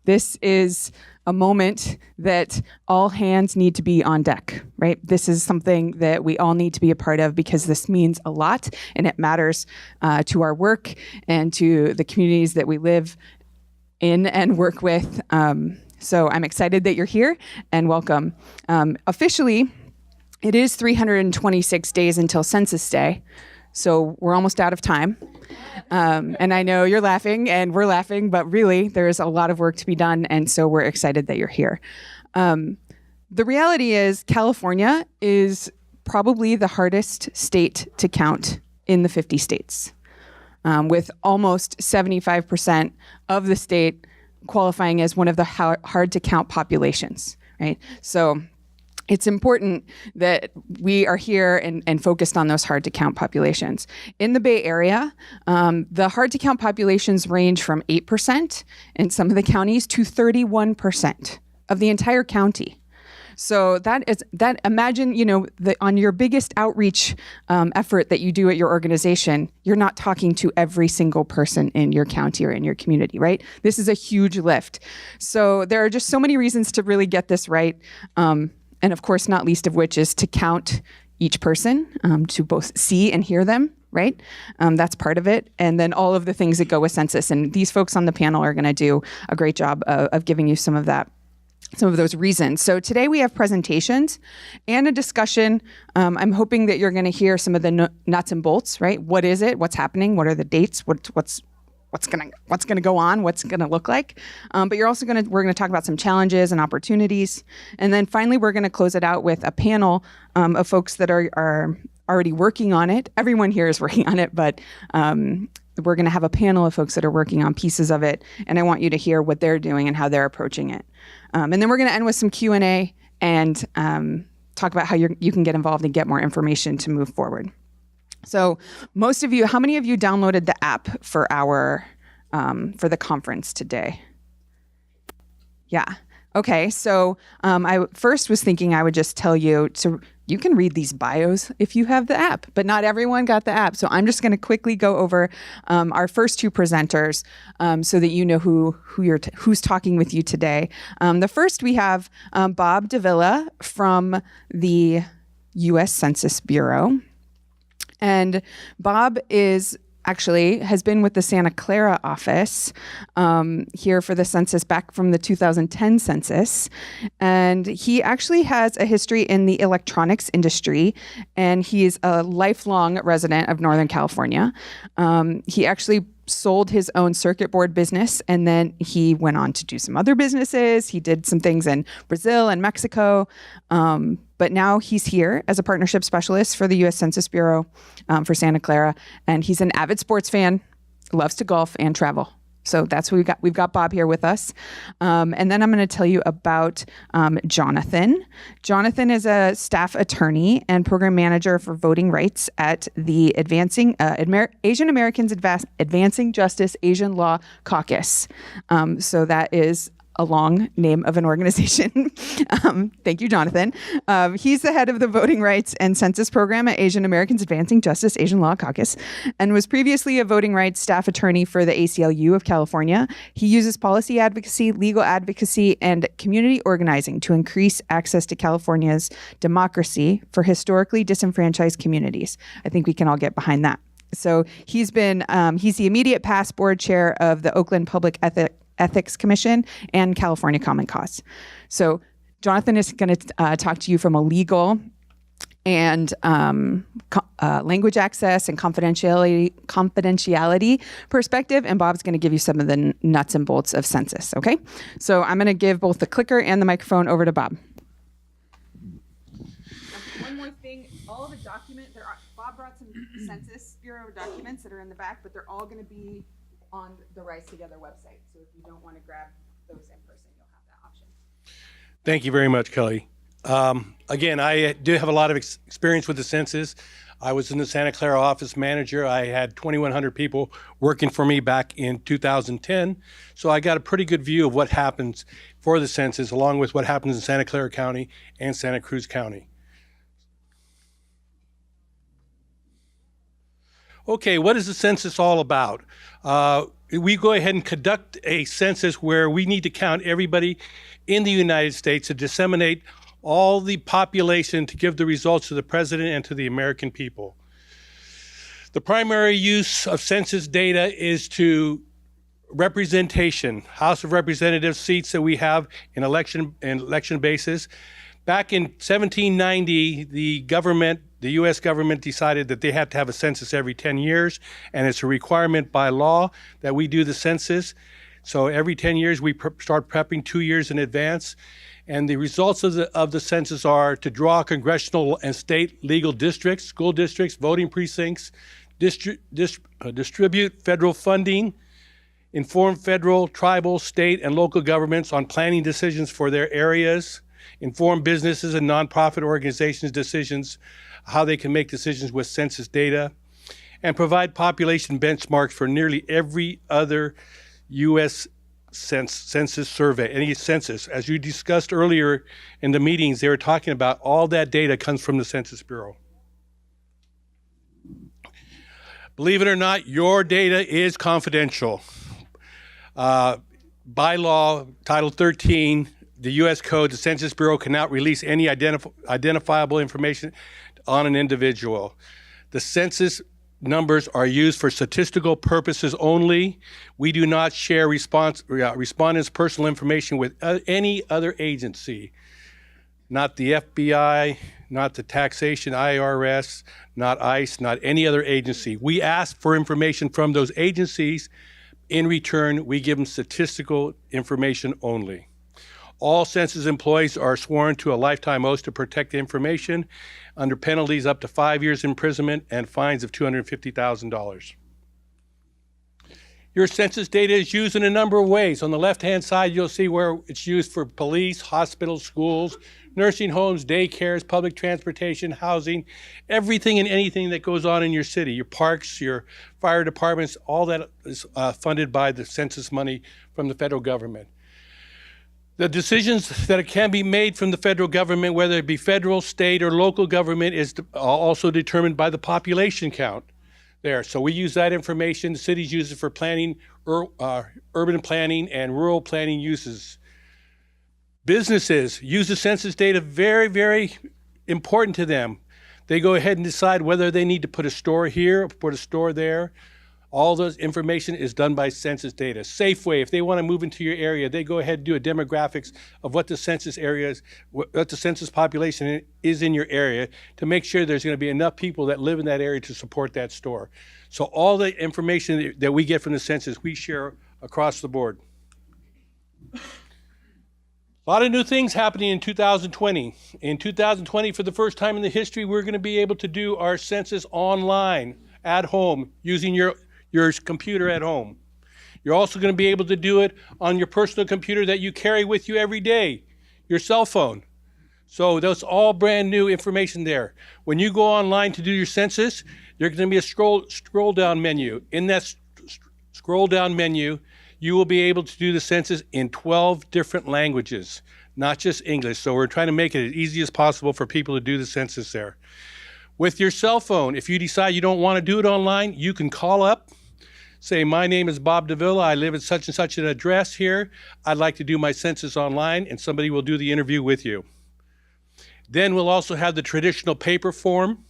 This is a moment that all hands need to be on deck, right? This is something that we all need to be a part of because this means a lot and it matters to our work and to the communities that we live in and work with. So I'm excited that you're here and welcome. Officially, it is 326 days until Census Day, so we're almost out of time. And I know you're laughing and we're laughing, but really there's a lot of work to be done, and so we're excited that you're here. The reality is California is probably the hardest state to count in the 50 states, with almost 75% of the state qualifying as one of the hard to count populations, right? So it's important that we are here and focused on those hard to count populations. In the Bay Area, the hard to count populations range from 8% in some of the counties to 31% of the entire county. So imagine, on your biggest outreach effort that you do at your organization, you're not talking to every single person in your county or in your community, right? This is a huge lift. So there are just so many reasons to really get this right. And of course, not least of which is to count each person, to both see and hear them, right? That's part of it. And then all of the things that go with census. And these folks on the panel are going to do a great job of giving you some of those reasons. So today we have presentations and a discussion. I'm hoping that you're going to hear some of the nuts and bolts, right? What is it? What's happening? What are the dates? What's going to go on? What's going to look like? But we're going to talk about some challenges and opportunities. And then finally, we're going to close it out with a panel of folks that are already working on it. Everyone here is working on it, but we're going to have a panel of folks that are working on pieces of it. And I want you to hear what they're doing and how they're approaching it. And then we're going to end with some Q&A and talk about how you can get involved and get more information to move forward. So most of you, how many of you downloaded the app for for the conference today? Yeah. Okay. So I first was thinking I would just tell you you can read these bios if you have the app, but not everyone got the app. So I'm just going to quickly go over our first two presenters so that you know who's talking with you today. The first we have Bob Davila from the U.S. Census Bureau. And Bob has been with the Santa Clara office here for the census back from the 2010 census. And he actually has a history in the electronics industry, and he's a lifelong resident of Northern California. He actually sold his own circuit board business, and then he went on to do some other businesses. He did some things in Brazil and Mexico, but now he's here as a partnership specialist for the U.S. Census Bureau for Santa Clara, and he's an avid sports fan, loves to golf and travel. So that's what we've got Bob here with us. And then I'm going to tell you about Jonathan. Jonathan is a staff attorney and program manager for voting rights at the Asian Americans Advancing Justice Asian Law Caucus. So that is a long name of an organization. Thank you, Jonathan. He's the head of the Voting Rights and Census Program at Asian Americans Advancing Justice Asian Law Caucus, and was previously a voting rights staff attorney for the ACLU of California. He uses policy advocacy, legal advocacy, and community organizing to increase access to California's democracy for historically disenfranchised communities. I think we can all get behind that. So he's the immediate past board chair of the Oakland Public Ethics Commission and California Common Cause. So Jonathan is going to talk to you from a legal and language access and confidentiality perspective, and Bob's going to give you some of the nuts and bolts of census, okay? So I'm going to give both the clicker and the microphone over to Bob. One more thing, all of the documents, Bob brought some Census Bureau documents that are in the back, but they're all going to be on the Rise Together website. So if you don't want to grab those in person, you'll have that option. Thank you very much, Kelly. Again, I do have a lot of experience with the census. I was in the Santa Clara office manager. I had 2,100 people working for me back in 2010. So I got a pretty good view of what happens for the census, along with what happens in Santa Clara County and Santa Cruz County. Okay, what is the census all about? We go ahead and conduct a census where we need to count everybody in the United States to disseminate all the population to give the results to the president and to the American people. The primary use of census data is to representation, House of Representatives seats that we have in election basis. Back in 1790, the U.S. government decided that they had to have a census every 10 years, and it's a requirement by law that we do the census. So every 10 years, we start prepping 2 years in advance. And the results of the census are to draw congressional and state legal districts, school districts, voting precincts, distribute federal funding, inform federal, tribal, state, and local governments on planning decisions for their areas, inform businesses and nonprofit organizations decisions, how they can make decisions with census data, and provide population benchmarks for nearly every other U.S. census survey, any census. As you discussed earlier in the meetings, they were talking about all that data comes from the Census Bureau. Believe it or not, your data is confidential. By law, Title 13, the U.S. Code, the Census Bureau cannot release any identifiable information on an individual. The census numbers are used for statistical purposes only. We do not share respondents' personal information with any other agency, not the FBI, not the taxation IRS, not ICE, not any other agency. We ask for information from those agencies. In return, we give them statistical information only. All census employees are sworn to a lifetime oath to protect the information under penalties up to 5 years imprisonment and fines of $250,000. Your census data is used in a number of ways. On the left-hand side, you'll see where it's used for police, hospitals, schools, nursing homes, daycares, public transportation, housing, everything and anything that goes on in your city, your parks, your fire departments, all that is funded by the census money from the federal government. The decisions that can be made from the federal government, whether it be federal, state, or local government, is also determined by the population count there. So we use that information. The cities use it for planning, urban planning and rural planning uses. Businesses use the census data very, very important to them. They go ahead and decide whether they need to put a store here or put a store there. All those information is done by census data. Safeway, if they want to move into your area, they go ahead and do a demographics of what the census areas, what the census population is in your area to make sure there's going to be enough people that live in that area to support that store. So all the information that we get from the census, we share across the board. A lot of new things happening in 2020. In 2020, for the first time in the history, we're going to be able to do our census online at home using your computer at home. You're also going to be able to do it on your personal computer that you carry with you every day, your cell phone. So that's all brand new information there. When you go online to do your census, there's going to be a scroll down menu. In that scroll down menu, you will be able to do the census in 12 different languages, not just English. So we're trying to make it as easy as possible for people to do the census there. With your cell phone, if you decide you don't want to do it online, you can call up, say, my name is Bob Davila, I live at such and such an address here, I'd like to do my census online, and somebody will do the interview with you. Then we'll also have the traditional paper form,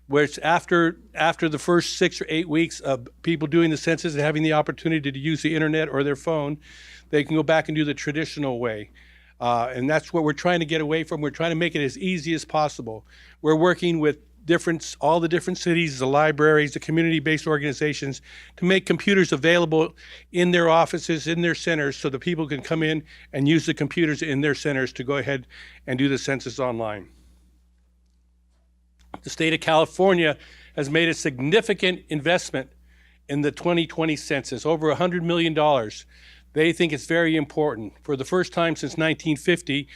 where it's after the first 6 or 8 weeks of people doing the census and having the opportunity to use the internet or their phone, they can go back and do the traditional way. And that's what we're trying to get away from. We're trying to make it as easy as possible. We're working with all the different cities, the libraries, the community-based organizations to make computers available in their offices, in their centers, so that people can come in and use the computers in their centers to go ahead and do the census online. The state of California has made a significant investment in the 2020 census, over $100 million. They think it's very important. For the first time since 1950,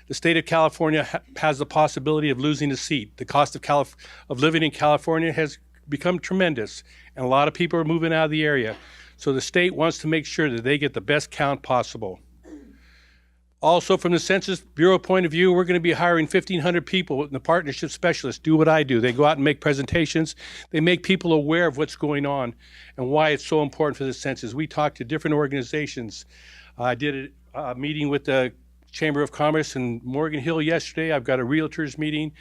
the state of California has the possibility of losing a seat. The cost of living in California has become tremendous, and a lot of people are moving out of the area. So the state wants to make sure that they get the best count possible. Also, from the Census Bureau point of view, we're going to be hiring 1,500 people in the partnership specialists. Do what I do. They go out and make presentations. They make people aware of what's going on and why it's so important for the census. We talk to different organizations. I did a meeting with the Chamber of Commerce in Morgan Hill yesterday. I've got a realtors meeting.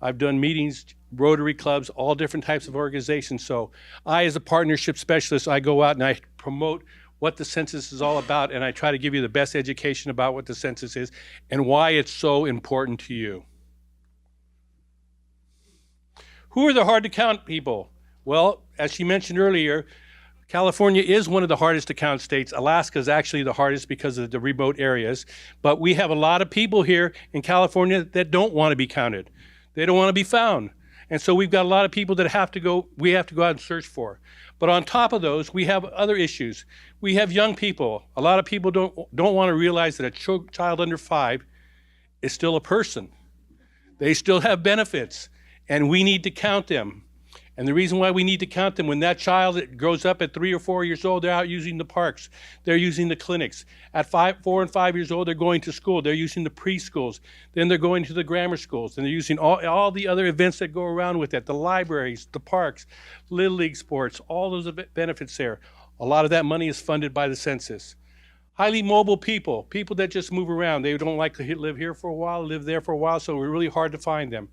I've done meetings, Rotary clubs, all different types of organizations. So I, as a partnership specialist, I go out and I promote what the census is all about, and I try to give you the best education about what the census is and why it's so important to you. Who are the hard to count people? Well, as she mentioned earlier, California is one of the hardest to count states. Alaska is actually the hardest because of the remote areas. But we have a lot of people here in California that don't want to be counted. They don't want to be found. And so we've got a lot of people that we have to go out and search for. But on top of those, we have other issues. We have young people. A lot of people don't want to realize that a child under 5 is still a person. They still have benefits, and we need to count them. And the reason why we need to count them, when that child grows up at 3 or 4 years old, they're out using the parks. They're using the clinics. At 4 and 5 years old, they're going to school. They're using the preschools. Then they're going to the grammar schools. And they're using all the other events that go around with that, the libraries, the parks, Little League sports, all those benefits there. A lot of that money is funded by the census. Highly mobile people that just move around. They don't like to live here for a while, live there for a while, so we're really hard to find them.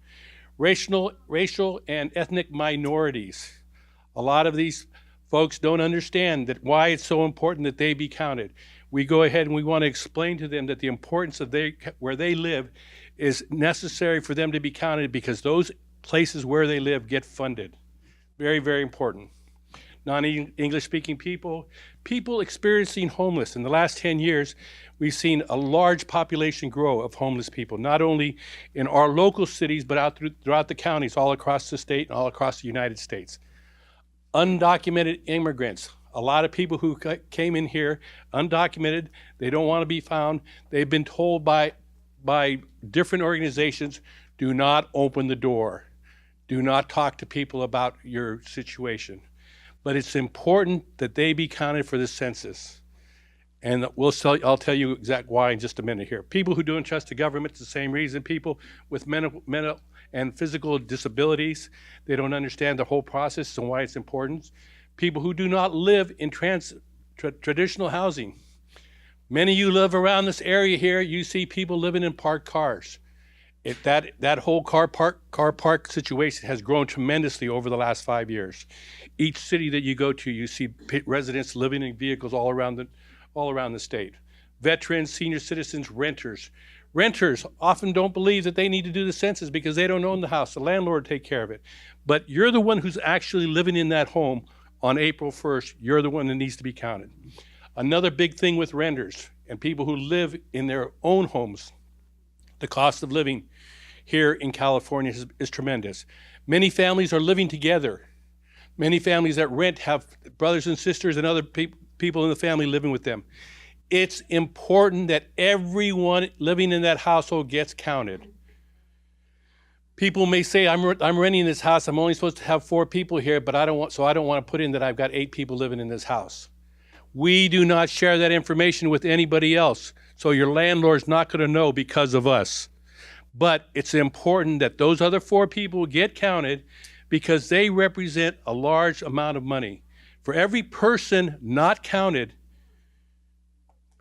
Racial and ethnic minorities. A lot of these folks don't understand why it's so important that they be counted. We go ahead and we want to explain to them that the importance of where they live is necessary for them to be counted because those places where they live get funded. Very, very important. Non-English speaking people experiencing homeless. In the last 10 years, we've seen a large population grow of homeless people, not only in our local cities, but throughout the counties, all across the state and all across the United States. Undocumented immigrants, a lot of people who came in here undocumented, they don't want to be found. They've been told by different organizations, do not open the door. Do not talk to people about your situation. But it's important that they be counted for the census. And I'll tell you exactly why in just a minute here. People who don't trust the government, it's the same reason. People with mental and physical disabilities, they don't understand the whole process and why it's important. People who do not live in traditional housing. Many of you live around this area here, you see people living in parked cars. That whole car park situation has grown tremendously over the last 5 years. Each city that you go to, you see residents living in vehicles all around the state. Veterans, senior citizens, renters. Renters often don't believe that they need to do the census because they don't own the house. The landlord will take care of it. But you're the one who's actually living in that home on April 1st. You're the one that needs to be counted. Another big thing with renters and people who live in their own homes, the cost of living here in California is tremendous. Many families are living together. Many families that rent have brothers and sisters and other people in the family living with them. It's important that everyone living in that household gets counted. People may say, I'm renting this house, I'm only supposed to have 4 people here, but I don't want to put in that I've got 8 people living in this house. We do not share that information with anybody else. So your landlord's not going to know because of us. But it's important that those other 4 people get counted because they represent a large amount of money. For every person not counted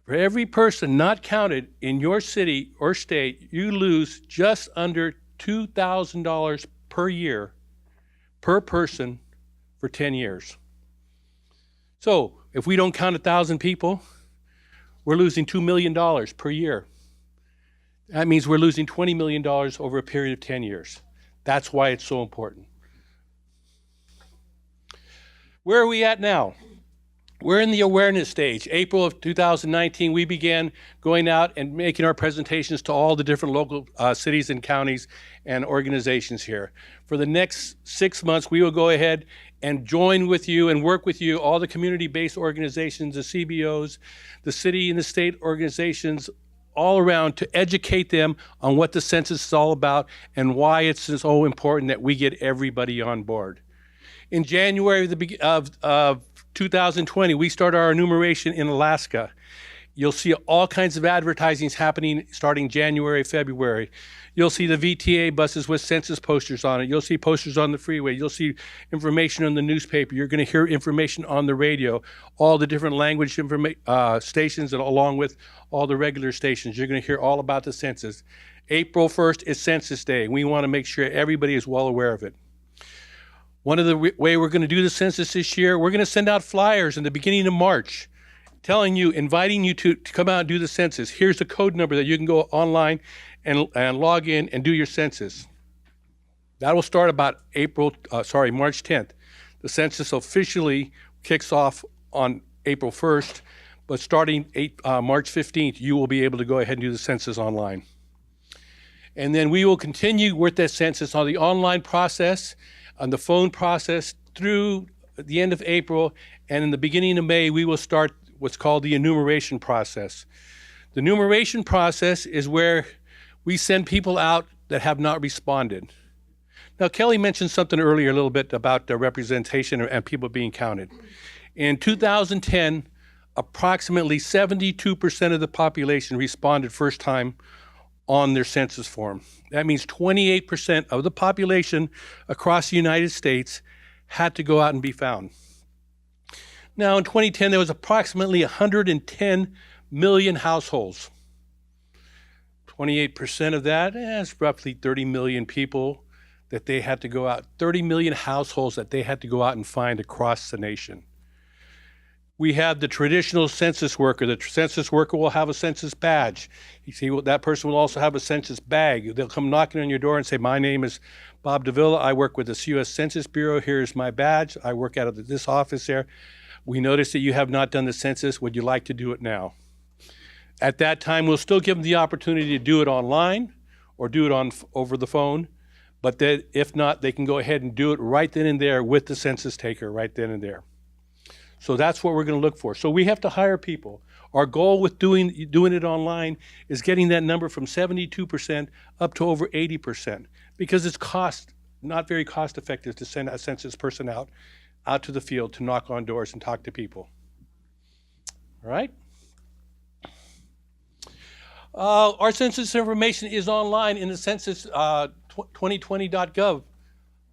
in your city or state, you lose just under $2,000 per year per person for 10 years. So if we don't count 1,000 people, we're losing $2 million per year. That means we're losing $20 million over a period of 10 years. That's why it's so important. Where are we at now? We're in the awareness stage. April of 2019, we began going out and making our presentations to all the different local cities and counties and organizations here. For the next 6 months, we will go ahead and join with you and work with you, all the community-based organizations, the CBOs, the city and the state organizations, all around to educate them on what the census is all about and why it's so important that we get everybody on board. In January of 2020, we started our enumeration in Alaska. You'll see all kinds of advertisings happening starting January, February. You'll see the VTA buses with census posters on it. You'll see posters on the freeway. You'll see information in the newspaper. You're going to hear information on the radio, all the different language stations, and along with all the regular stations. You're going to hear all about the census. April 1st is Census Day. We want to make sure everybody is well aware of it. One of the way we're going to do the census this year, we're going to send out flyers in the beginning of March, telling you, inviting you to come out and do the census. Here's the code number that you can go online and log in and do your census. That will start about March 10th. The census officially kicks off on April 1st, but starting March 15th, you will be able to go ahead and do the census online. And then we will continue with that census on the online process, on the phone process through the end of April, and in the beginning of May, we will start what's called the enumeration process. The enumeration process is where we send people out that have not responded. Now, Kelly mentioned something earlier a little bit about the representation and people being counted. In 2010, approximately 72% of the population responded first time on their census form. That means 28% of the population across the United States had to go out and be found. Now, in 2010, there was approximately 110 million households. 28% of that is roughly 30 million people that they had to go out, 30 million households that they had to go out and find across the nation. We have the traditional census worker. The census worker will have a census badge. You see, that person will also have a census bag. They'll come knocking on your door and say, my name is Bob Davila. I work with the U.S. Census Bureau. Here's my badge. I work out of this office there. We notice that you have not done the census. Would you like to do it now? At that time, we'll still give them the opportunity to do it online or do it over the phone. But that if not, they can go ahead and do it right then and there with the census taker right then and there. So that's what we're going to look for. So we have to hire people. Our goal with doing it online is getting that number from 72% up to over 80%, because it's not very cost effective to send a census person out to the field to knock on doors and talk to people. All right? Our census information is online in the census 2020.gov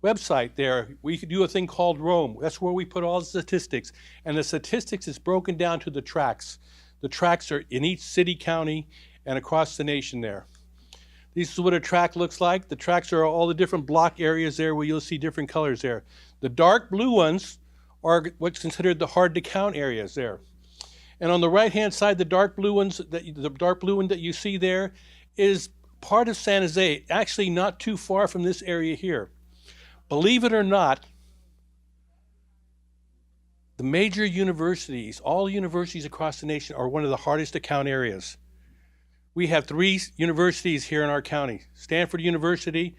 website there. We could do a thing called Roam. That's where we put all the statistics. And the statistics is broken down to the tracts. The tracts are in each city, county, and across the nation there. This is what a tract looks like. The tracts are all the different block areas there where you'll see different colors there. The dark blue ones are what's considered the hard to count areas there. And on the right-hand side, the dark blue one that you see there is part of San Jose, actually not too far from this area here. Believe it or not, the major universities, all universities across the nation, are one of the hardest to count areas. We have 3 universities here in our county: Stanford University,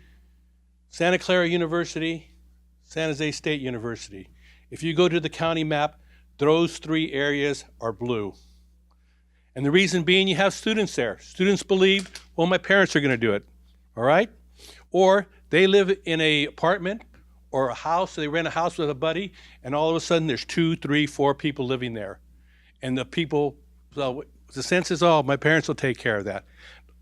Santa Clara University, San Jose State University. If you go to the county map, those 3 areas are blue. And the reason being, you have students there. Students believe, well, my parents are going to do it, all right? Or they live in an apartment or a house, so they rent a house with a buddy, and all of a sudden there's 2, 3, 4 people living there. And the people, so the sense is, oh, my parents will take care of that.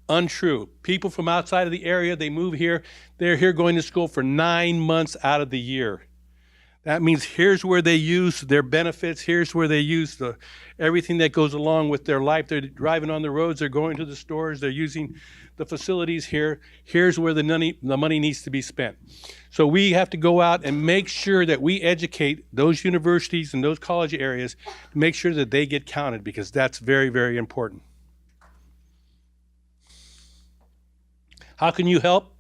Untrue. People from outside of the area, they move here. They're here going to school for 9 months out of the year. That means here's where they use their benefits. Here's where they use everything that goes along with their life. They're driving on the roads. They're going to the stores. They're using the facilities here. Here's where the money needs to be spent. So we have to go out and make sure that we educate those universities and those college areas to make sure that they get counted, because that's very, very important. How can you help?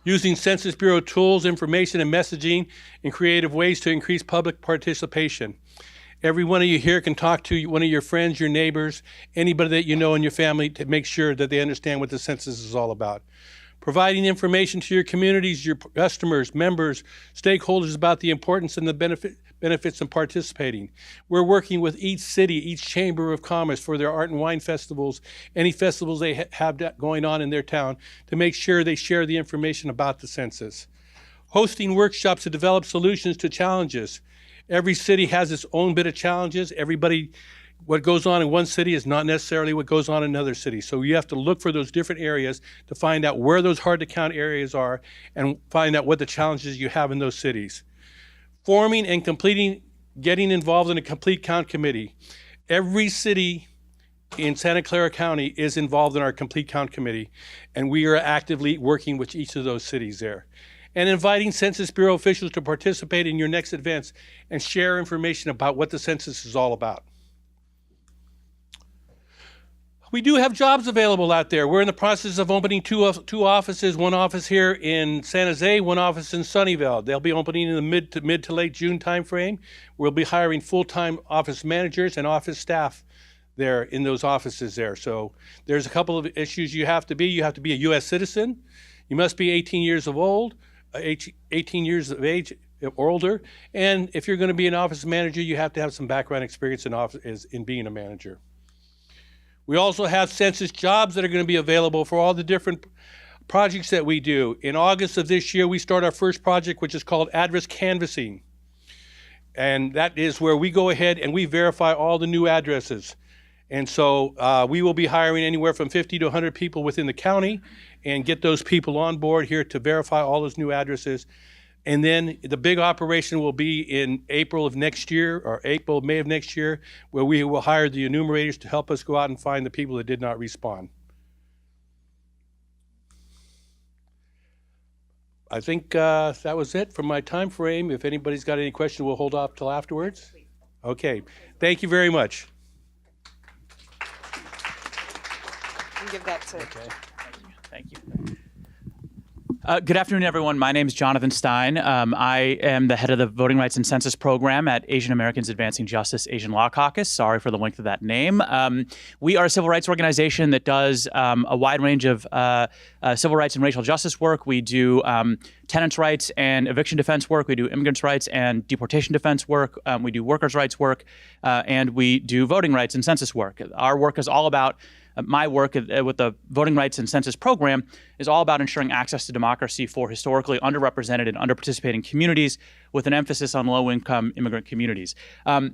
Using Census Bureau tools, information, and messaging in creative ways to increase public participation. Every one of you here can talk to one of your friends, your neighbors, anybody that you know in your family, to make sure that they understand what the census is all about. Providing information to your communities, your customers, members, stakeholders about the importance and the benefits of participating. We're working with each city, each chamber of commerce for their art and wine festivals, any festivals they have going on in their town, to make sure they share the information about the census. Hosting workshops to develop solutions to challenges. Every city has its own bit of challenges. Everybody what goes on in one city is not necessarily what goes on in another city. So you have to look for those different areas to find out where those hard to count areas are and find out what the challenges you have in those cities. Forming and completing, getting involved in a complete count committee. Every city in Santa Clara County is involved in our complete count committee, and we are actively working with each of those cities there. And inviting Census Bureau officials to participate in your next events and share information about what the census is all about. We do have jobs available out there. We're in the process of opening two offices, one office here in San Jose, one office in Sunnyvale. They'll be opening in the mid to late June timeframe. We'll be hiring full-time office managers and office staff there in those offices there. So there's a couple of issues you have to be. You have to be a U.S. citizen. You must be 18 years of age or older. And if you're going to be an office manager, you have to have some background experience in being a manager. We also have census jobs that are going to be available for all the different projects that we do. In August of this year, we start our first project, which is called address canvassing. And that is where we go ahead and we verify all the new addresses. And so we will be hiring anywhere from 50 to 100 people within the county and get those people on board here to verify all those new addresses. And then the big operation will be in April of next year, or May of next year, where we will hire the enumerators to help us go out and find the people that did not respond. I think that was it from my time frame. If anybody's got any question, we'll hold off till afterwards. Okay, thank you very much. And give that to. Okay, thank you. Good afternoon, everyone. My name is Jonathan Stein. I am the head of the Voting Rights and Census Program at Asian Americans Advancing Justice Asian Law Caucus. Sorry for the length of that name. We are a civil rights organization that does a wide range of civil rights and racial justice work. We do tenants' rights and eviction defense work. We do immigrants' rights and deportation defense work. We do workers' rights work, and we do voting rights and census work. Our work is all about my work with the Voting Rights and Census Program is all about ensuring access to democracy for historically underrepresented and underparticipating communities with an emphasis on low-income immigrant communities.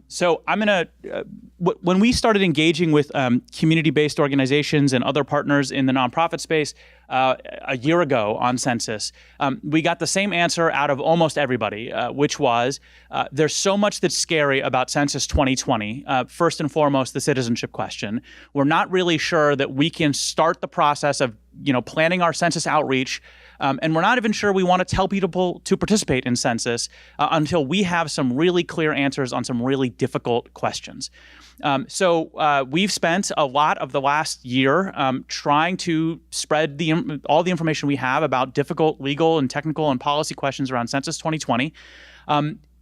So I'm going to, when we started engaging with community-based organizations and other partners in the nonprofit space a year ago on census, we got the same answer out of almost everybody, which was there's so much that's scary about Census 2020. First and foremost, the citizenship question. We're not really sure that we can start the process of planning our census outreach, and we're not even sure we want to tell people to participate in census until we have some really clear answers on some really difficult questions. So we've spent a lot of the last year trying to spread all the information we have about difficult legal and technical and policy questions around Census 2020.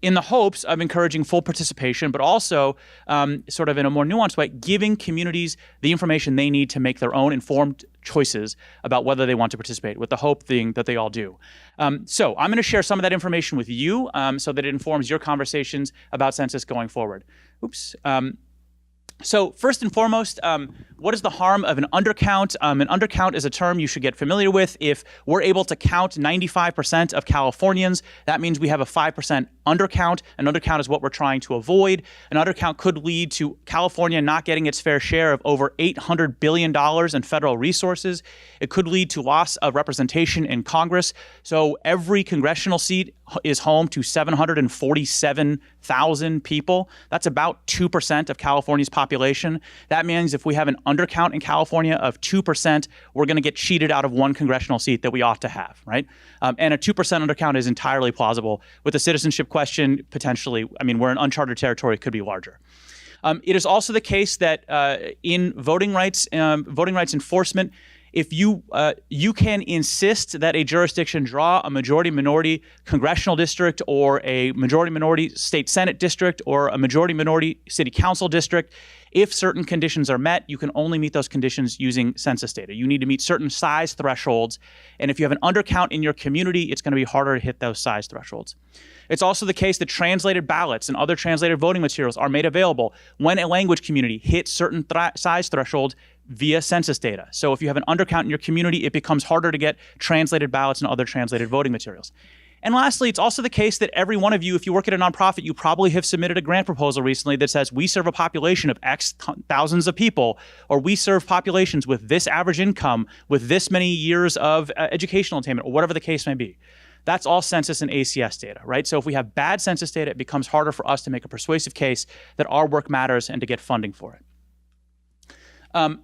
In the hopes of encouraging full participation, but also sort of in a more nuanced way, giving communities the information they need to make their own informed choices about whether they want to participate, with the hope being that they all do. So I'm going to share some of that information with you so that it informs your conversations about census going forward. Oops. So first and foremost, what is the harm of an undercount? An undercount is a term you should get familiar with. If we're able to count 95% of Californians, that means we have a 5% undercount. An undercount is what we're trying to avoid. An undercount could lead to California not getting its fair share of over $800 billion in federal resources. It could lead to loss of representation in Congress. So every congressional seat is home to 747,000 people. That's about 2% of California's population. That means if we have an undercount in California of 2%, we're going to get cheated out of one congressional seat that we ought to have, right? And a 2% undercount is entirely plausible. With the citizenship question, potentially, we're in uncharted territory, it could be larger. It is also the case that in voting rights enforcement, if you can insist that a jurisdiction draw a majority-minority congressional district or a majority-minority state senate district or a majority-minority city council district, if certain conditions are met, you can only meet those conditions using census data. You need to meet certain size thresholds, and if you have an undercount in your community, it's going to be harder to hit those size thresholds. It's also the case that translated ballots and other translated voting materials are made available when a language community hits certain size thresholds via census data. So if you have an undercount in your community, it becomes harder to get translated ballots and other translated voting materials. And lastly, it's also the case that every one of you, if you work at a nonprofit, you probably have submitted a grant proposal recently that says we serve a population of X thousands of people, or we serve populations with this average income, with this many years of educational attainment, or whatever the case may be. That's all census and ACS data, right? So if we have bad census data, it becomes harder for us to make a persuasive case that our work matters and to get funding for it.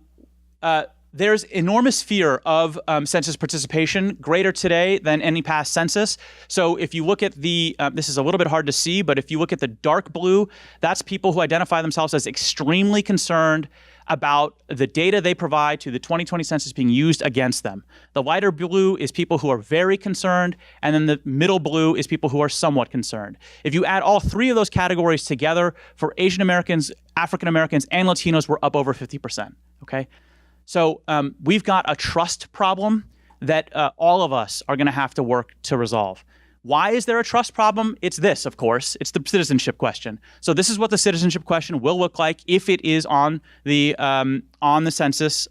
There's enormous fear of census participation, greater today than any past census. So if you look at the, this is a little bit hard to see, but if you look at the dark blue, that's people who identify themselves as extremely concerned about the data they provide to the 2020 census being used against them. The lighter blue is people who are very concerned, and then the middle blue is people who are somewhat concerned. If you add all three of those categories together, for Asian Americans, African Americans, and Latinos, we're up over 50%, okay? So we've got a trust problem that all of us are going to have to work to resolve. Why is there a trust problem? It's this, of course. It's the citizenship question. So this is what the citizenship question will look like if it is on the census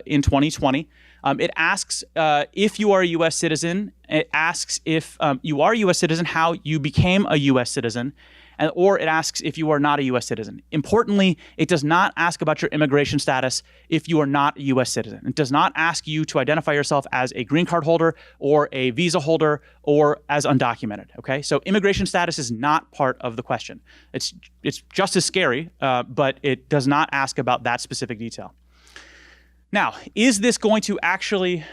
in 2020. It asks if you are a U.S. citizen. It asks if you are a U.S. citizen, how you became a U.S. citizen. Or it asks if you are not a U.S. citizen. Importantly, it does not ask about your immigration status if you are not a U.S. citizen. It does not ask you to identify yourself as a green card holder or a visa holder or as undocumented, okay? So immigration status is not part of the question. It's just as scary, but it does not ask about that specific detail. Now, is this going to actually...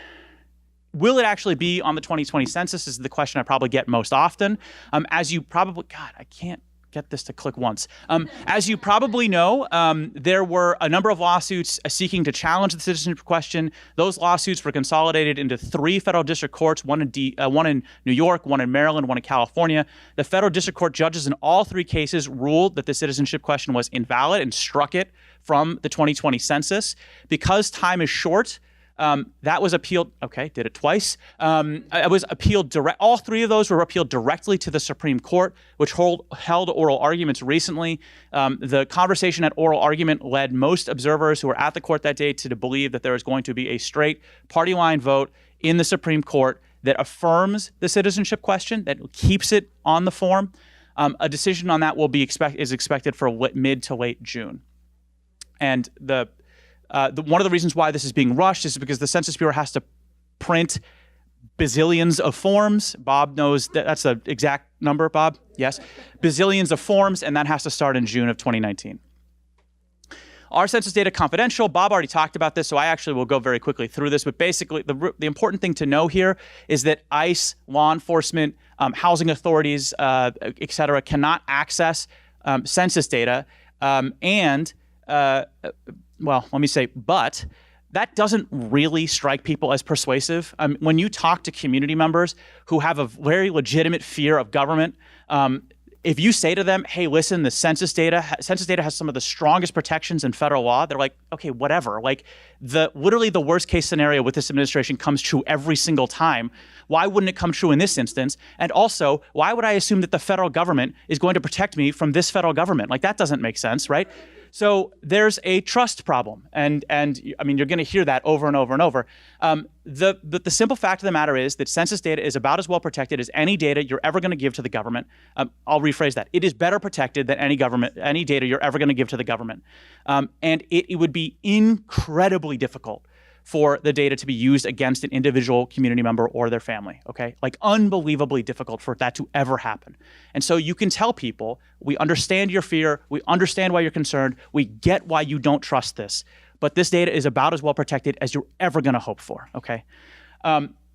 Will it actually be on the 2020 census is the question I probably get most often. As you probably, God, I can't get this to click once. As you probably know, there were a number of lawsuits seeking to challenge the citizenship question. Those lawsuits were consolidated into 3 federal district courts, one in New York, one in Maryland, one in California. The federal district court judges in all 3 cases ruled that the citizenship question was invalid and struck it from the 2020 census. Because time is short, that was appealed. Okay, did it twice. It was appealed direct. All 3 of those were appealed directly to the Supreme Court, which held oral arguments recently. The conversation at oral argument led most observers who were at the court that day to believe that there is going to be a straight party line vote in the Supreme Court that affirms the citizenship question, that keeps it on the form. A decision on that is expected for mid to late June, and one of the reasons why this is being rushed is because the Census Bureau has to print bazillions of forms. Bob knows that's the exact number, Bob? Yes. Bazillions of forms, and that has to start in June of 2019. Our census data confidential. Bob already talked about this, so I actually will go very quickly through this. But basically, the important thing to know here is that ICE, law enforcement, housing authorities, et cetera, cannot access census data well, let me say, but that doesn't really strike people as persuasive. When you talk to community members who have a very legitimate fear of government, if you say to them, hey, listen, the census data has some of the strongest protections in federal law, they're like, okay, whatever. Like, literally the worst case scenario with this administration comes true every single time. Why wouldn't it come true in this instance? And also, why would I assume that the federal government is going to protect me from this federal government? Like, that doesn't make sense, right? So there's a trust problem, and I mean, you're going to hear that over and over and over. The simple fact of the matter is that census data is about as well protected as any data you're ever going to give to the government. I'll rephrase that. It is better protected than any data you're ever going to give to the government. And it would be incredibly difficult for the data to be used against an individual community member or their family, okay? Like, unbelievably difficult for that to ever happen. And so you can tell people, we understand your fear, we understand why you're concerned, we get why you don't trust this, but this data is about as well protected as you're ever gonna hope for, okay?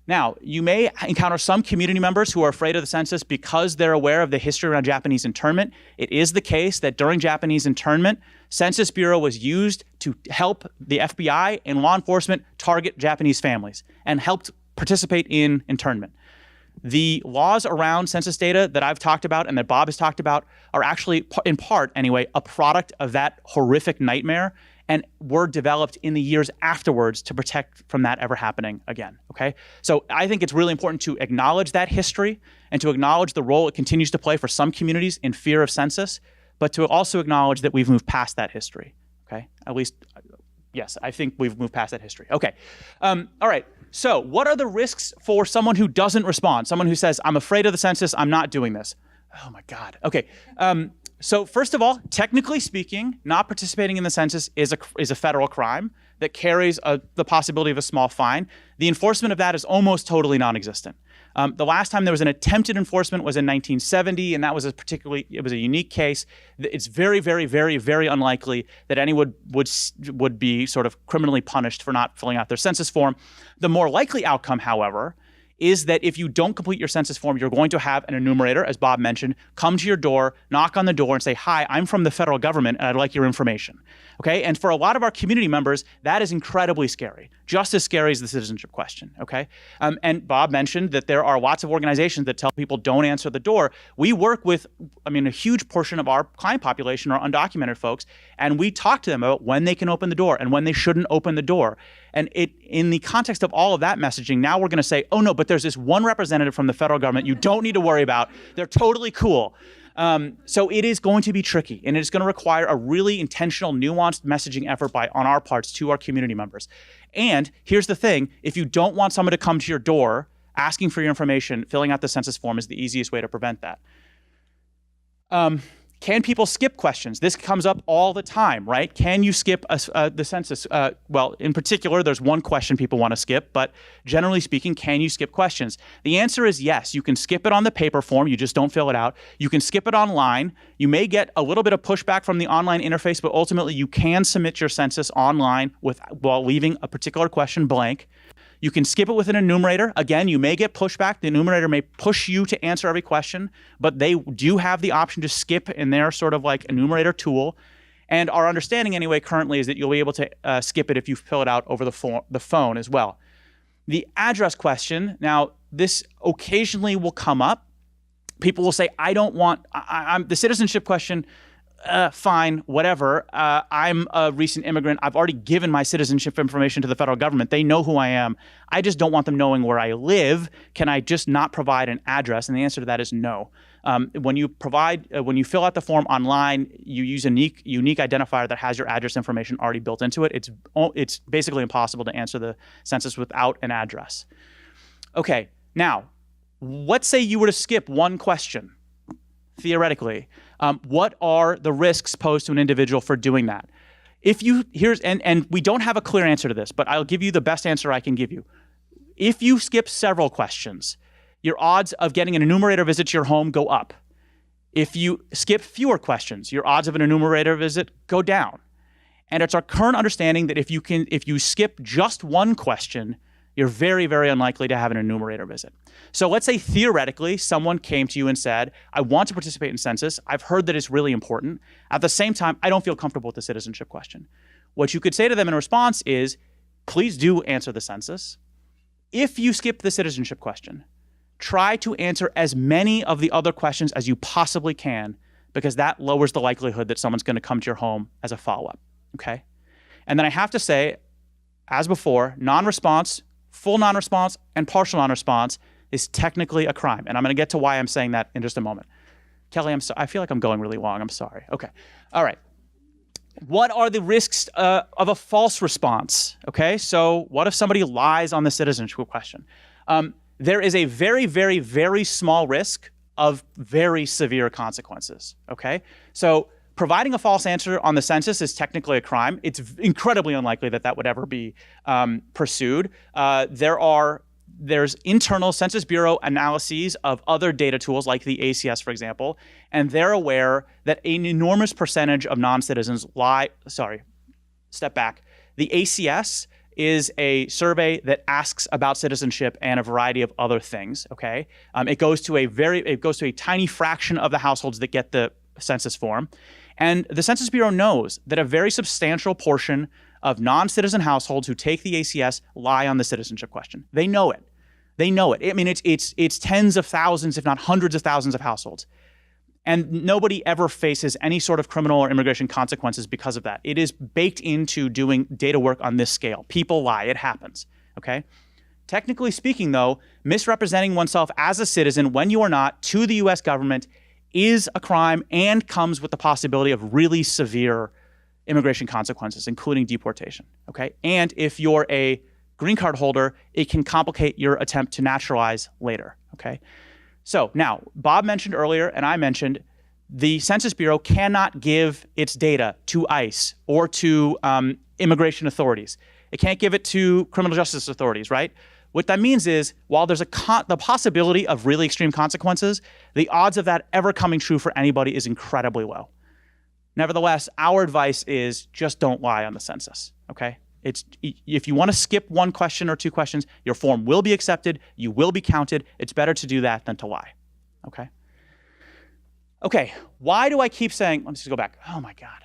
Now, you may encounter some community members who are afraid of the census because they're aware of the history around Japanese internment. It is the case that during Japanese internment, Census Bureau was used to help the FBI and law enforcement target Japanese families and helped participate in internment. The laws around census data that I've talked about and that Bob has talked about are actually, in part anyway, a product of that horrific nightmare, and were developed in the years afterwards to protect from that ever happening again, okay? So I think it's really important to acknowledge that history and to acknowledge the role it continues to play for some communities in fear of census, but to also acknowledge that we've moved past that history, okay? At least Yes, I think we've moved past that history. Okay. All right. So what are the risks for someone who doesn't respond? Someone who says, I'm afraid of the census, I'm not doing this. Oh my God. Okay. So first of all, technically speaking, not participating in the census is a federal crime that carries the possibility of a small fine. The enforcement of that is almost totally non-existent. The last time there was an attempted enforcement was in 1970, and that was it was a unique case. It's very, very, very, very unlikely that anyone would be sort of criminally punished for not filling out their census form. The more likely outcome, however, is that if you don't complete your census form, you're going to have an enumerator, as Bob mentioned, come to your door, knock on the door and say, hi, I'm from the federal government and I'd like your information. Okay? And for a lot of our community members, that is incredibly scary, just as scary as the citizenship question. Okay? And Bob mentioned that there are lots of organizations that tell people don't answer the door. We work with, a huge portion of our client population are undocumented folks, and we talk to them about when they can open the door and when they shouldn't open the door. And in the context of all of that messaging, now we're going to say, oh no, but there's this one representative from the federal government you don't need to worry about. They're totally cool. So it is going to be tricky, and it's going to require a really intentional, nuanced messaging effort on our parts to our community members. And here's the thing, if you don't want someone to come to your door asking for your information, filling out the census form is the easiest way to prevent that. Can people skip questions? This comes up all the time, right? Can you skip the census? Well, in particular, there's one question people want to skip, but generally speaking, can you skip questions? The answer is yes. You can skip it on the paper form. You just don't fill it out. You can skip it online. You may get a little bit of pushback from the online interface, but ultimately you can submit your census online while leaving a particular question blank. You can skip it with an enumerator. Again, you may get pushback. The enumerator may push you to answer every question, but they do have the option to skip in their sort of like enumerator tool. And our understanding anyway currently is that you'll be able to skip it if you fill it out over the phone as well. The address question, now this occasionally will come up. People will say, I don't want, I'm the citizenship question, fine, whatever. I'm a recent immigrant. I've already given my citizenship information to the federal government. They know who I am. I just don't want them knowing where I live. Can I just not provide an address? And the answer to that is no. When you fill out the form online, you use a unique identifier that has your address information already built into it. It's basically impossible to answer the census without an address. Okay, now, let's say you were to skip one question, theoretically. What are the risks posed to an individual for doing that? And we don't have a clear answer to this, but I'll give you the best answer I can give you. If you skip several questions, your odds of getting an enumerator visit to your home go up. If you skip fewer questions, your odds of an enumerator visit go down. And it's our current understanding that if you skip just one question, you're very, very unlikely to have an enumerator visit. So let's say theoretically someone came to you and said, I want to participate in census. I've heard that it's really important. At the same time, I don't feel comfortable with the citizenship question. What you could say to them in response is, please do answer the census. If you skip the citizenship question, try to answer as many of the other questions as you possibly can, because that lowers the likelihood that someone's going to come to your home as a follow-up, okay? And then I have to say, as before, non-response, full non-response, and partial non-response is technically a crime. And I'm going to get to why I'm saying that in just a moment. Kelly, I feel like I'm going really long. I'm sorry. Okay. All right. What are the risks of a false response? Okay. So what if somebody lies on the citizenship question? There is a very, very, very small risk of very severe consequences. Okay. So providing a false answer on the census is technically a crime. It's incredibly unlikely that that would ever be pursued. There's internal Census Bureau analyses of other data tools like the ACS, for example, and they're aware that an enormous percentage of non-citizens lie. Sorry, step back. The ACS is a survey that asks about citizenship and a variety of other things. Okay, it goes to a tiny fraction of the households that get the census form. And the Census Bureau knows that a very substantial portion of non-citizen households who take the ACS lie on the citizenship question. They know it. They know it. I mean, it's tens of thousands, if not hundreds of thousands of households. And nobody ever faces any sort of criminal or immigration consequences because of that. It is baked into doing data work on this scale. People lie. It happens. Okay? Technically speaking, though, misrepresenting oneself as a citizen when you are not to the U.S. government is a crime and comes with the possibility of really severe immigration consequences, including deportation, okay? And if you're a green card holder, it can complicate your attempt to naturalize later, okay? So now, Bob mentioned earlier, and I mentioned, the Census Bureau cannot give its data to ICE or to immigration authorities. It can't give it to criminal justice authorities, right? What that means is, while there's the possibility of really extreme consequences, the odds of that ever coming true for anybody is incredibly low. Nevertheless, our advice is just don't lie on the census, okay? If you want to skip one question or two questions, your form will be accepted, you will be counted. It's better to do that than to lie, okay? Okay, why do I keep saying, let me just go back. Oh my God,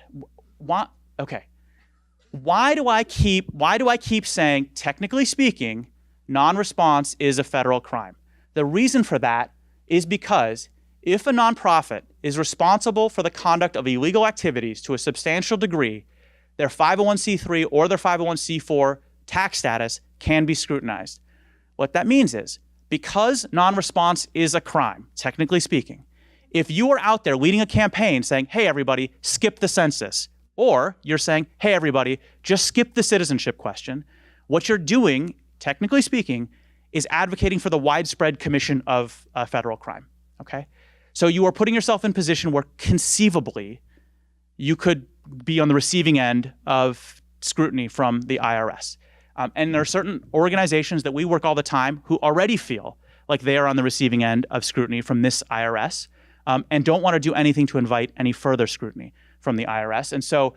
why do I keep saying, technically speaking, non-response is a federal crime? The reason for that is because if a nonprofit is responsible for the conduct of illegal activities to a substantial degree, their 501c3 or their 501c4 tax status can be scrutinized. What that means is, because non-response is a crime, technically speaking, if you are out there leading a campaign saying, hey everybody, skip the census, or you're saying, hey everybody, just skip the citizenship question, what you're doing, technically speaking, is advocating for the widespread commission of a federal crime, okay? So you are putting yourself in a position where conceivably you could be on the receiving end of scrutiny from the IRS. And there are certain organizations that we work all the time who already feel like they are on the receiving end of scrutiny from this IRS and don't want to do anything to invite any further scrutiny from the IRS. And so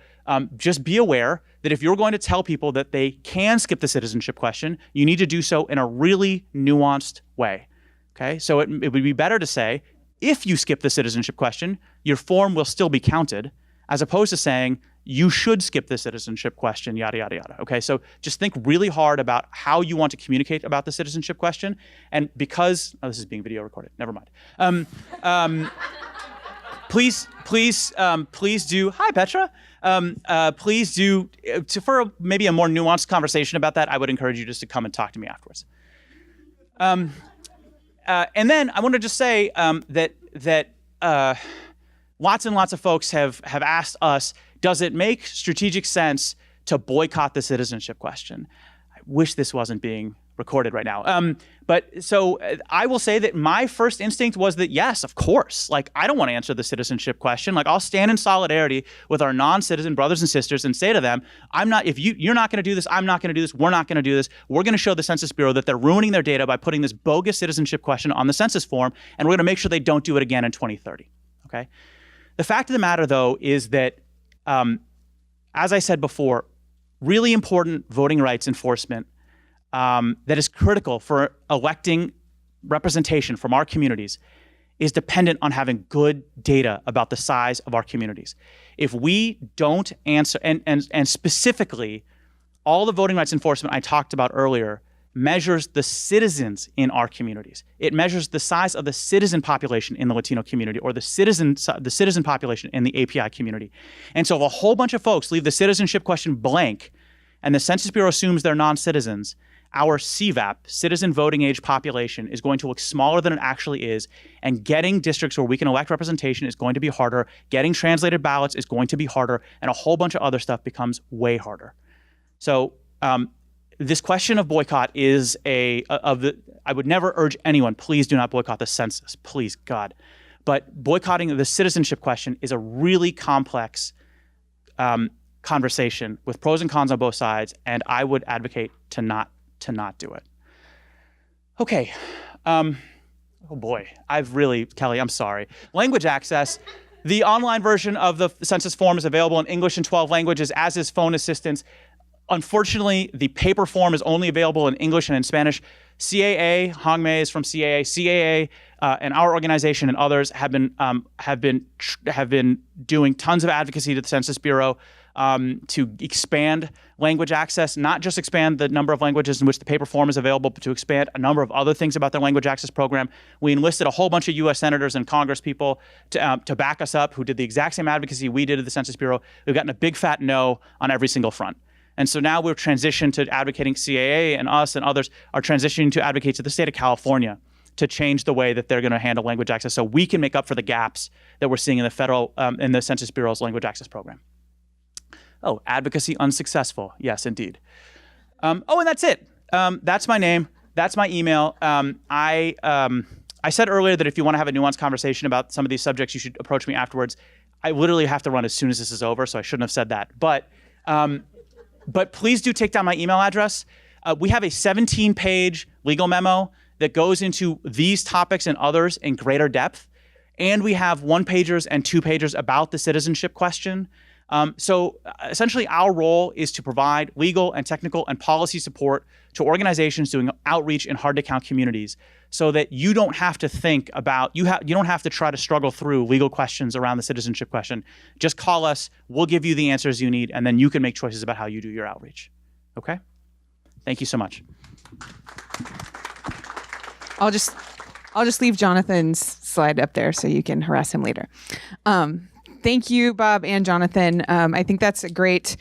just be aware that if you're going to tell people that they can skip the citizenship question, you need to do so in a really nuanced way, okay? So it would be better to say, if you skip the citizenship question, your form will still be counted, as opposed to saying, you should skip the citizenship question, yada, yada, yada, okay? So just think really hard about how you want to communicate about the citizenship question. And because, oh, this is being video recorded, never mind. Please do, hi Petra. Please do, for maybe a more nuanced conversation about that, I would encourage you just to come and talk to me afterwards. And then I want to just say that lots and lots of folks have asked us, does it make strategic sense to boycott the citizenship question? I wish this wasn't being recorded right now. But so I will say that my first instinct was that yes, of course. Like, I don't want to answer the citizenship question. Like, I'll stand in solidarity with our non-citizen brothers and sisters and say to them, you're not going to do this, I'm not going to do this, we're not going to do this. We're going to show the Census Bureau that they're ruining their data by putting this bogus citizenship question on the census form, and we're going to make sure they don't do it again in 2030, okay? The fact of the matter, though, is that, as I said before, really important voting rights enforcement that is critical for electing representation from our communities is dependent on having good data about the size of our communities. If we don't answer, and specifically, all the voting rights enforcement I talked about earlier measures the citizens in our communities. It measures the size of the citizen population in the Latino community or the citizen population in the API community. And so if a whole bunch of folks leave the citizenship question blank and the Census Bureau assumes they're non-citizens, our CVAP, citizen voting age population, is going to look smaller than it actually is, and getting districts where we can elect representation is going to be harder, getting translated ballots is going to be harder, and a whole bunch of other stuff becomes way harder. So this question of boycott is I would never urge anyone, please do not boycott the census, please, God. But boycotting the citizenship question is a really complex conversation with pros and cons on both sides, and I would advocate to not do it. Okay. Oh boy, Kelly, I'm sorry. Language access. The online version of the census form is available in English and 12 languages, as is phone assistance. Unfortunately, the paper form is only available in English and in Spanish. CAA, Hong Mei is from CAA, and our organization and others have been doing tons of advocacy to the Census Bureau to expand language access, not just expand the number of languages in which the paper form is available, but to expand a number of other things about their language access program. We enlisted a whole bunch of U.S. senators and Congress people to back us up, who did the exact same advocacy we did at the Census Bureau. We've gotten a big fat no on every single front. And so now we're transitioned to advocating. CAA and us and others are transitioning to advocate to the state of California to change the way that they're going to handle language access so we can make up for the gaps that we're seeing in the federal, in the Census Bureau's language access program. Oh, advocacy unsuccessful. Yes, indeed. And that's it. That's my name. That's my email. I said earlier that if you want to have a nuanced conversation about some of these subjects, you should approach me afterwards. I literally have to run as soon as this is over, so I shouldn't have said that. But please do take down my email address. We have a 17-page legal memo that goes into these topics and others in greater depth. And we have 1-pagers and 2-pagers about the citizenship question. So essentially, our role is to provide legal and technical and policy support to organizations doing outreach in hard-to-count communities, so that you don't have to think about, you don't have to try to struggle through legal questions around the citizenship question. Just call us, we'll give you the answers you need, and then you can make choices about how you do your outreach. Okay? Thank you so much. I'll just leave Jonathan's slide up there so you can harass him later. Thank you, Bob and Jonathan. I think that's a great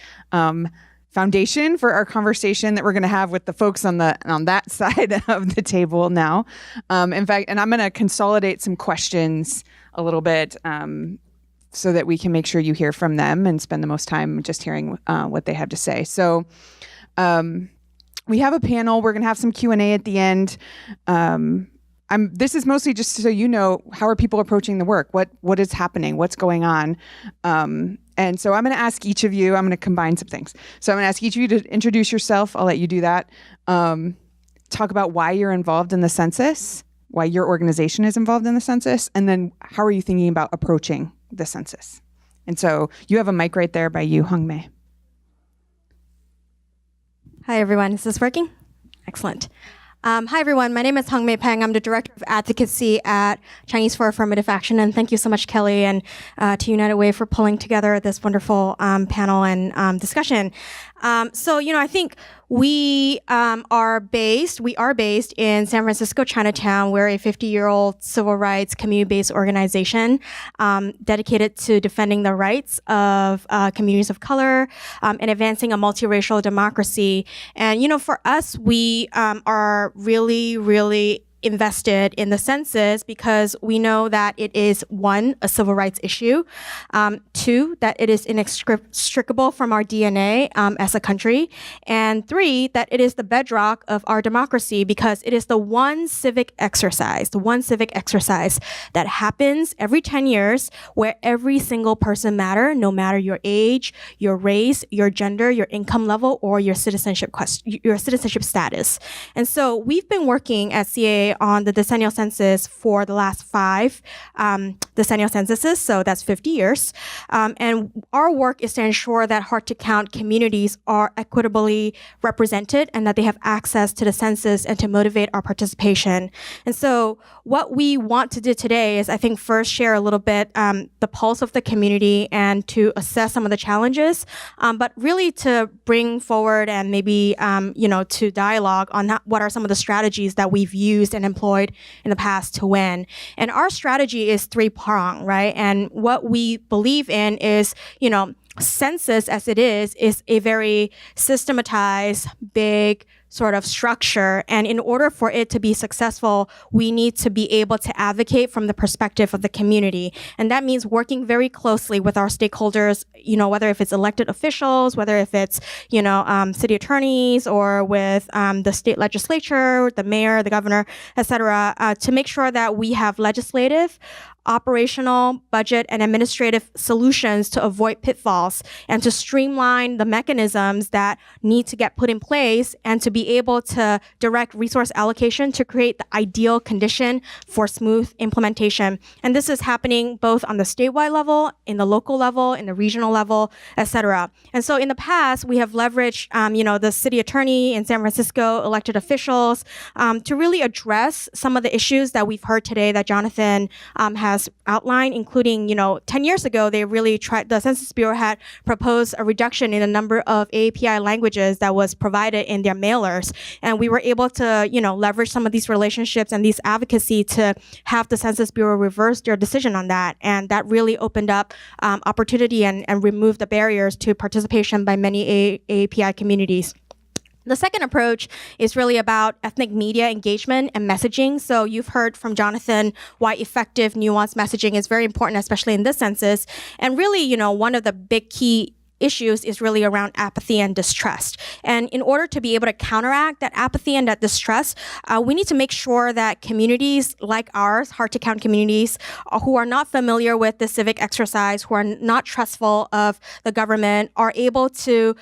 foundation for our conversation that we're going to have with the folks on that side of the table now. In fact, and I'm going to consolidate some questions a little bit so that we can make sure you hear from them and spend the most time just hearing what they have to say. So we have a panel. We're going to have some Q&A at the end. This is mostly just so you know, how are people approaching the work? What is happening? What's going on? And so I'm going to ask each of you, I'm going to combine some things. So I'm going to ask each of you to introduce yourself. I'll let you do that. Talk about why you're involved in the census, why your organization is involved in the census, and then how are you thinking about approaching the census? And so you have a mic right there by you, Hong Mei. Hi, everyone. Is this working? Excellent. Hi, everyone. My name is Hong Mei Peng. I'm the Director of Advocacy at Chinese for Affirmative Action. And thank you so much, Kelly, and to United Way for pulling together this wonderful panel and discussion. So, I think we are based in San Francisco, Chinatown. We're a 50-year-old civil rights community-based organization dedicated to defending the rights of communities of color and advancing a multiracial democracy. And, for us, we are really, really invested in the census because we know that it is, 1, a civil rights issue, 2, that it is inextricable from our DNA as a country, and 3, that it is the bedrock of our democracy because it is the one civic exercise that happens every 10 years where every single person matters, no matter your age, your race, your gender, your income level, or your citizenship status. And so we've been working at CAA on the decennial census for the last 5 decennial censuses, so that's 50 years. And our work is to ensure that hard-to-count communities are equitably represented and that they have access to the census and to motivate our participation. And so what we want to do today is, I think, first share a little bit the pulse of the community and to assess some of the challenges, but really to bring forward and maybe, to dialogue on what are some of the strategies that we've used and employed in the past to win. And our strategy is 3-pronged, right? And what we believe in is, census as it is a very systematized, big sort of structure. And in order for it to be successful, we need to be able to advocate from the perspective of the community. And that means working very closely with our stakeholders, whether if it's elected officials, whether if it's, city attorneys, or with the state legislature, the mayor, the governor, et cetera, to make sure that we have legislative, operational, budget, and administrative solutions to avoid pitfalls and to streamline the mechanisms that need to get put in place and to be able to direct resource allocation to create the ideal condition for smooth implementation. And this is happening both on the statewide level, in the local level, in the regional level, et cetera. And so in the past, we have leveraged, the city attorney in San Francisco, elected officials, to really address some of the issues that we've heard today that Jonathan has outlined, including, 10 years ago, they really tried, the Census Bureau had proposed a reduction in the number of API languages that was provided in their mailers. And we were able to, leverage some of these relationships and these advocacy to have the Census Bureau reverse their decision on that. And that really opened up opportunity and removed the barriers to participation by many API communities. The second approach is really about ethnic media engagement and messaging. So you've heard from Jonathan why effective, nuanced messaging is very important, especially in this census. And really, one of the big key issues is really around apathy and distrust. And in order to be able to counteract that apathy and that distrust, we need to make sure that communities like ours, hard to count communities, who are not familiar with the civic exercise, who are not trustful of the government, are able to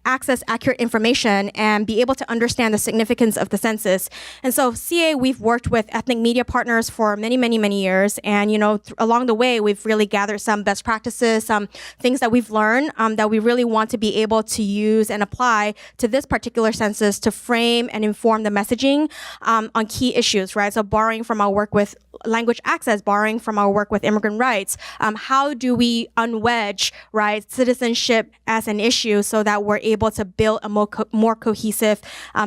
access accurate information and be able to understand the significance of the census. And so CA, we've worked with ethnic media partners for many, many, many years. And, along the way, we've really gathered some best practices, some things that we've learned that we really want to be able to use and apply to this particular census to frame and inform the messaging on key issues, right? So borrowing from our work with language access, borrowing from our work with immigrant rights, how do we unwedge, right, citizenship as an issue so that we're able to build a more cohesive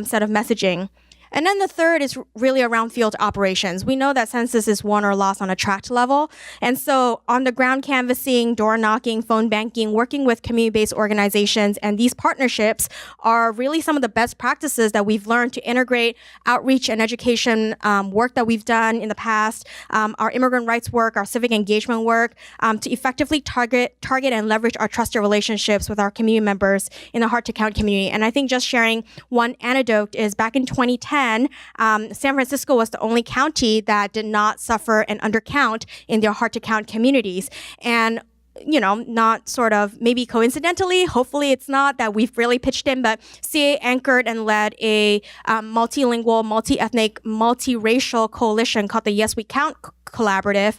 set of messaging. And then the third is really around field operations. We know that census is won or lost on a tract level. And so on the ground canvassing, door knocking, phone banking, working with community-based organizations, and these partnerships are really some of the best practices that we've learned to integrate outreach and education work that we've done in the past, our immigrant rights work, our civic engagement work, to effectively target and leverage our trusted relationships with our community members in the hard to count community. And I think just sharing one anecdote is back in 2010, San Francisco was the only county that did not suffer an undercount in their hard to count communities. And not sort of maybe coincidentally, hopefully it's not, that we've really pitched in, but CA anchored and led a multilingual, multi-ethnic, multiracial coalition called the Yes We Count Collaborative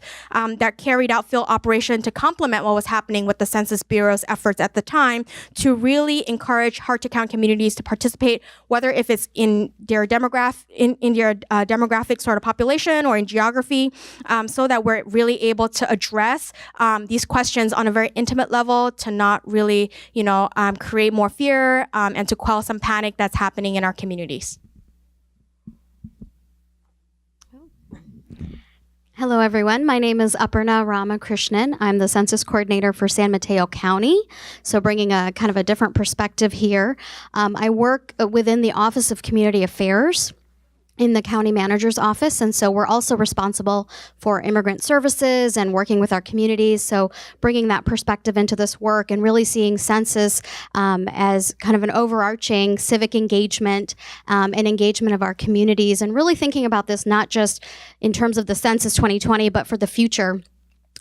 that carried out field operation to complement what was happening with the Census Bureau's efforts at the time to really encourage hard to count communities to participate, whether if it's in their demographic sort of population or in geography, so that we're really able to address these questions on a very intimate level, to not really, create more fear and to quell some panic that's happening in our communities. Hello, everyone. My name is Aparna Ramakrishnan. I'm the census coordinator for San Mateo County. So bringing a kind of a different perspective here. I work within the Office of Community Affairs in the county manager's office. And so we're also responsible for immigrant services and working with our communities. So bringing that perspective into this work and really seeing census as kind of an overarching civic engagement and engagement of our communities, and really thinking about this not just in terms of the census 2020, but for the future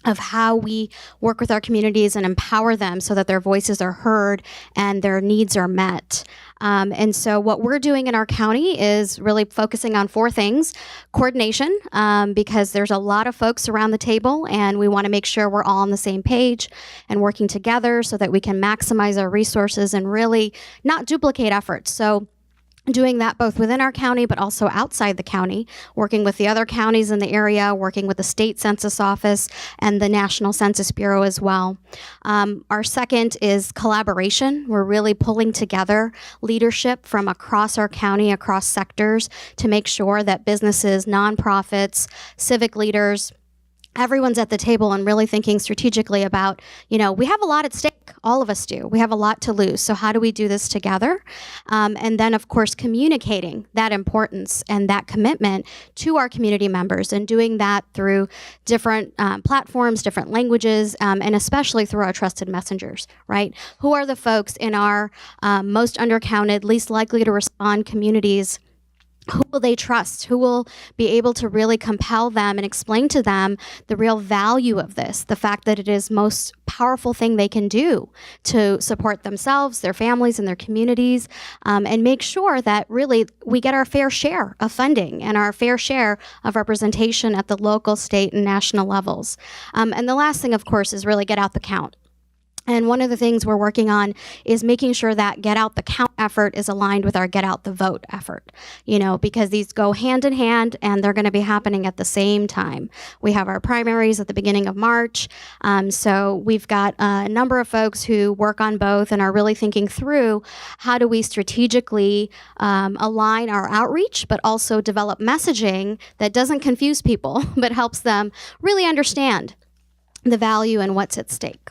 of how we work with our communities and empower them so that their voices are heard and their needs are met. And so what we're doing in our county is really focusing on 4 things. Coordination, because there's a lot of folks around the table and we want to make sure we're all on the same page and working together so that we can maximize our resources and really not duplicate efforts. So doing that both within our county, but also outside the county, working with the other counties in the area, working with the state census office and the National Census Bureau as well. Our second is collaboration. We're really pulling together leadership from across our county, across sectors, to make sure that businesses, nonprofits, civic leaders, everyone's at the table and really thinking strategically about, we have a lot at stake. All of us do. We have a lot to lose. So how do we do this together? And then, of course, communicating that importance and that commitment to our community members, and doing that through different platforms, different languages, and especially through our trusted messengers, right? Who are the folks in our most undercounted, least likely to respond communities? Who will they trust? Who will be able to really compel them and explain to them the real value of this, the fact that it is most powerful thing they can do to support themselves, their families, and their communities, and make sure that really we get our fair share of funding and our fair share of representation at the local, state, and national levels. And the last thing, of course, is really get out the count. And one of the things we're working on is making sure that Get Out the Count effort is aligned with our Get Out the Vote effort, because these go hand in hand and they're going to be happening at the same time. We have our primaries at the beginning of March. So we've got a number of folks who work on both and are really thinking through how do we strategically align our outreach, but also develop messaging that doesn't confuse people, but helps them really understand the value and what's at stake.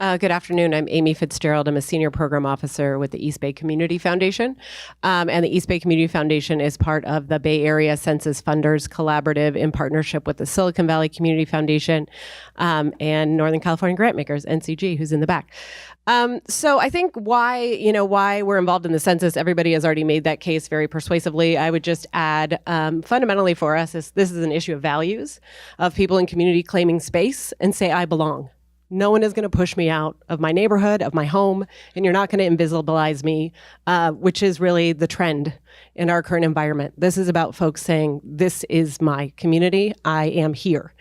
Good afternoon. I'm Amy Fitzgerald. I'm a senior program officer with the East Bay Community Foundation. And the East Bay Community Foundation is part of the Bay Area Census Funders Collaborative in partnership with the Silicon Valley Community Foundation and Northern California Grantmakers, NCG, who's in the back. So I think why we're involved in the census, everybody has already made that case very persuasively. I would just add, fundamentally for us, this is an issue of values, of people in community claiming space and say, I belong. No one is going to push me out of my neighborhood, of my home, and you're not going to invisibilize me, which is really the trend in our current environment. This is about folks saying, this is my community, I am here,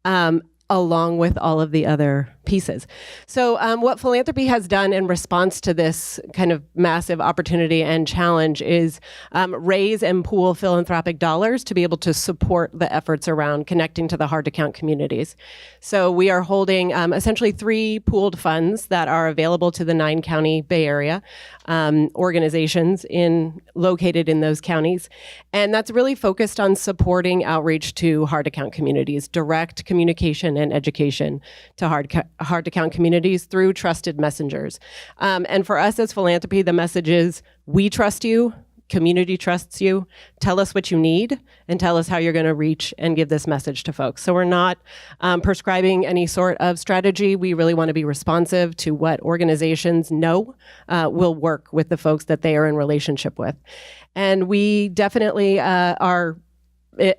along with all of the other pieces. So what philanthropy has done in response to this kind of massive opportunity and challenge is raise and pool philanthropic dollars to be able to support the efforts around connecting to the hard-to-count communities. So we are holding essentially 3 pooled funds that are available to the 9-county Bay Area organizations located in those counties. And that's really focused on supporting outreach to hard-to-count communities, direct communication and education to hard-to-count communities through trusted messengers. And for us as philanthropy, the message is, we trust you, community trusts you, tell us what you need, and tell us how you're going to reach and give this message to folks. So we're not prescribing any sort of strategy. We really want to be responsive to what organizations know will work with the folks that they are in relationship with. And we definitely are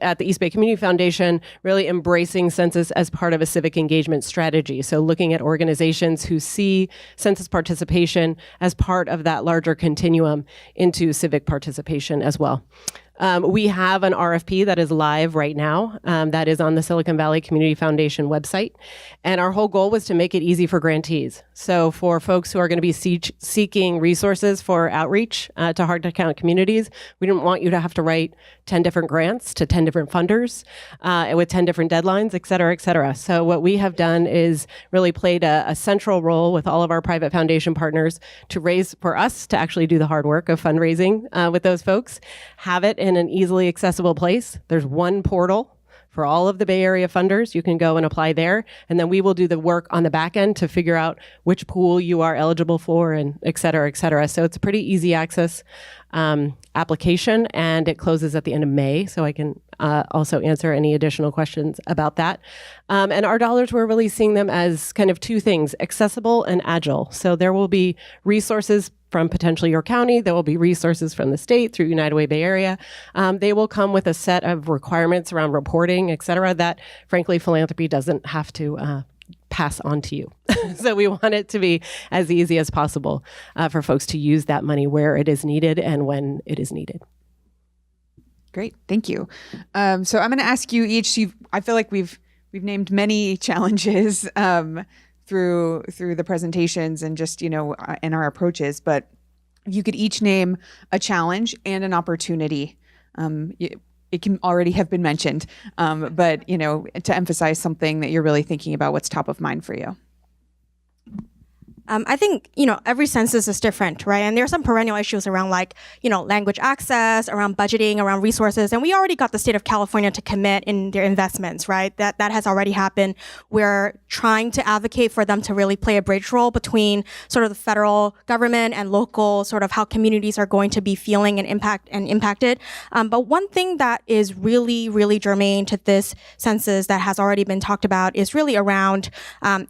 at the East Bay Community Foundation, really embracing census as part of a civic engagement strategy. So looking at organizations who see census participation as part of that larger continuum into civic participation as well. We have an RFP that is live right now that is on the Silicon Valley Community Foundation website. And our whole goal was to make it easy for grantees. So for folks who are going to be seeking resources for outreach to hard-to-count communities, we didn't want you to have to write 10 different grants to 10 different funders with 10 different deadlines, et cetera, et cetera. So what we have done is really played a central role with all of our private foundation partners to raise for us to actually do the hard work of fundraising with those folks, have it in an easily accessible place. There's one portal for all of the Bay Area funders. You can go and apply there, and then we will do the work on the back end to figure out which pool you are eligible for, and et cetera, et cetera. So it's a pretty easy access application, and it closes at the end of May, so I can also answer any additional questions about that. And our dollars, we're really seeing them as kind of 2 things, accessible and agile. So there will be resources from potentially your county. There will be resources from the state through United Way Bay Area. They will come with a set of requirements around reporting, et cetera, that frankly philanthropy doesn't have to pass on to you. So we want it to be as easy as possible for folks to use that money where it is needed and when it is needed. Great, thank you. So I'm going to ask you each. I feel like we've named many challenges through the presentations and just in our approaches. But if you could each name a challenge and an opportunity. It can already have been mentioned, but to emphasize something that you're really thinking about, what's top of mind for you. I think, every census is different, right? And there are some perennial issues around language access, around budgeting, around resources. And we already got the state of California to commit in their investments, right? That has already happened. We're trying to advocate for them to really play a bridge role between sort of the federal government and local, sort of how communities are going to be feeling and impacted. But one thing that is really, really germane to this census that has already been talked about is really around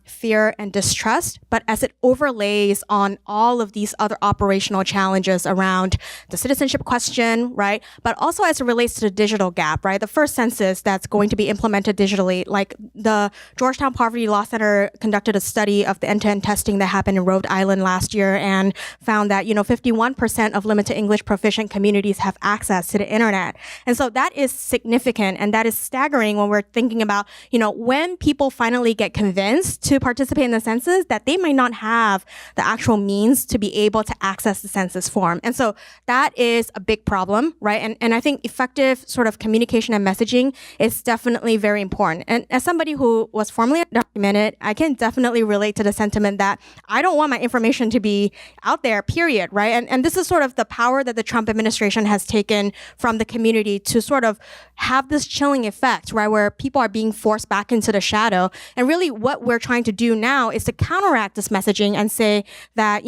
fear and distrust. But as it overlays on all of these other operational challenges around the citizenship question, right? But also as it relates to the digital gap, right? The first census that's going to be implemented digitally, like the Georgetown Poverty Law Center conducted a study of the end-to-end testing that happened in Rhode Island last year and found that, 51% of limited English proficient communities have access to the internet. And so that is significant and that is staggering when we're thinking about, when people finally get convinced to participate in the census, that they might not have have the actual means to be able to access the census form. And so that is a big problem, right? And I think effective sort of communication and messaging is definitely very important. And as somebody who was formerly undocumented, I can definitely relate to the sentiment that I don't want my information to be out there, period, right? And this is sort of the power that the Trump administration has taken from the community to sort of have this chilling effect, right, where people are being forced back into the shadow. And really what we're trying to do now is to counteract this messaging and say that,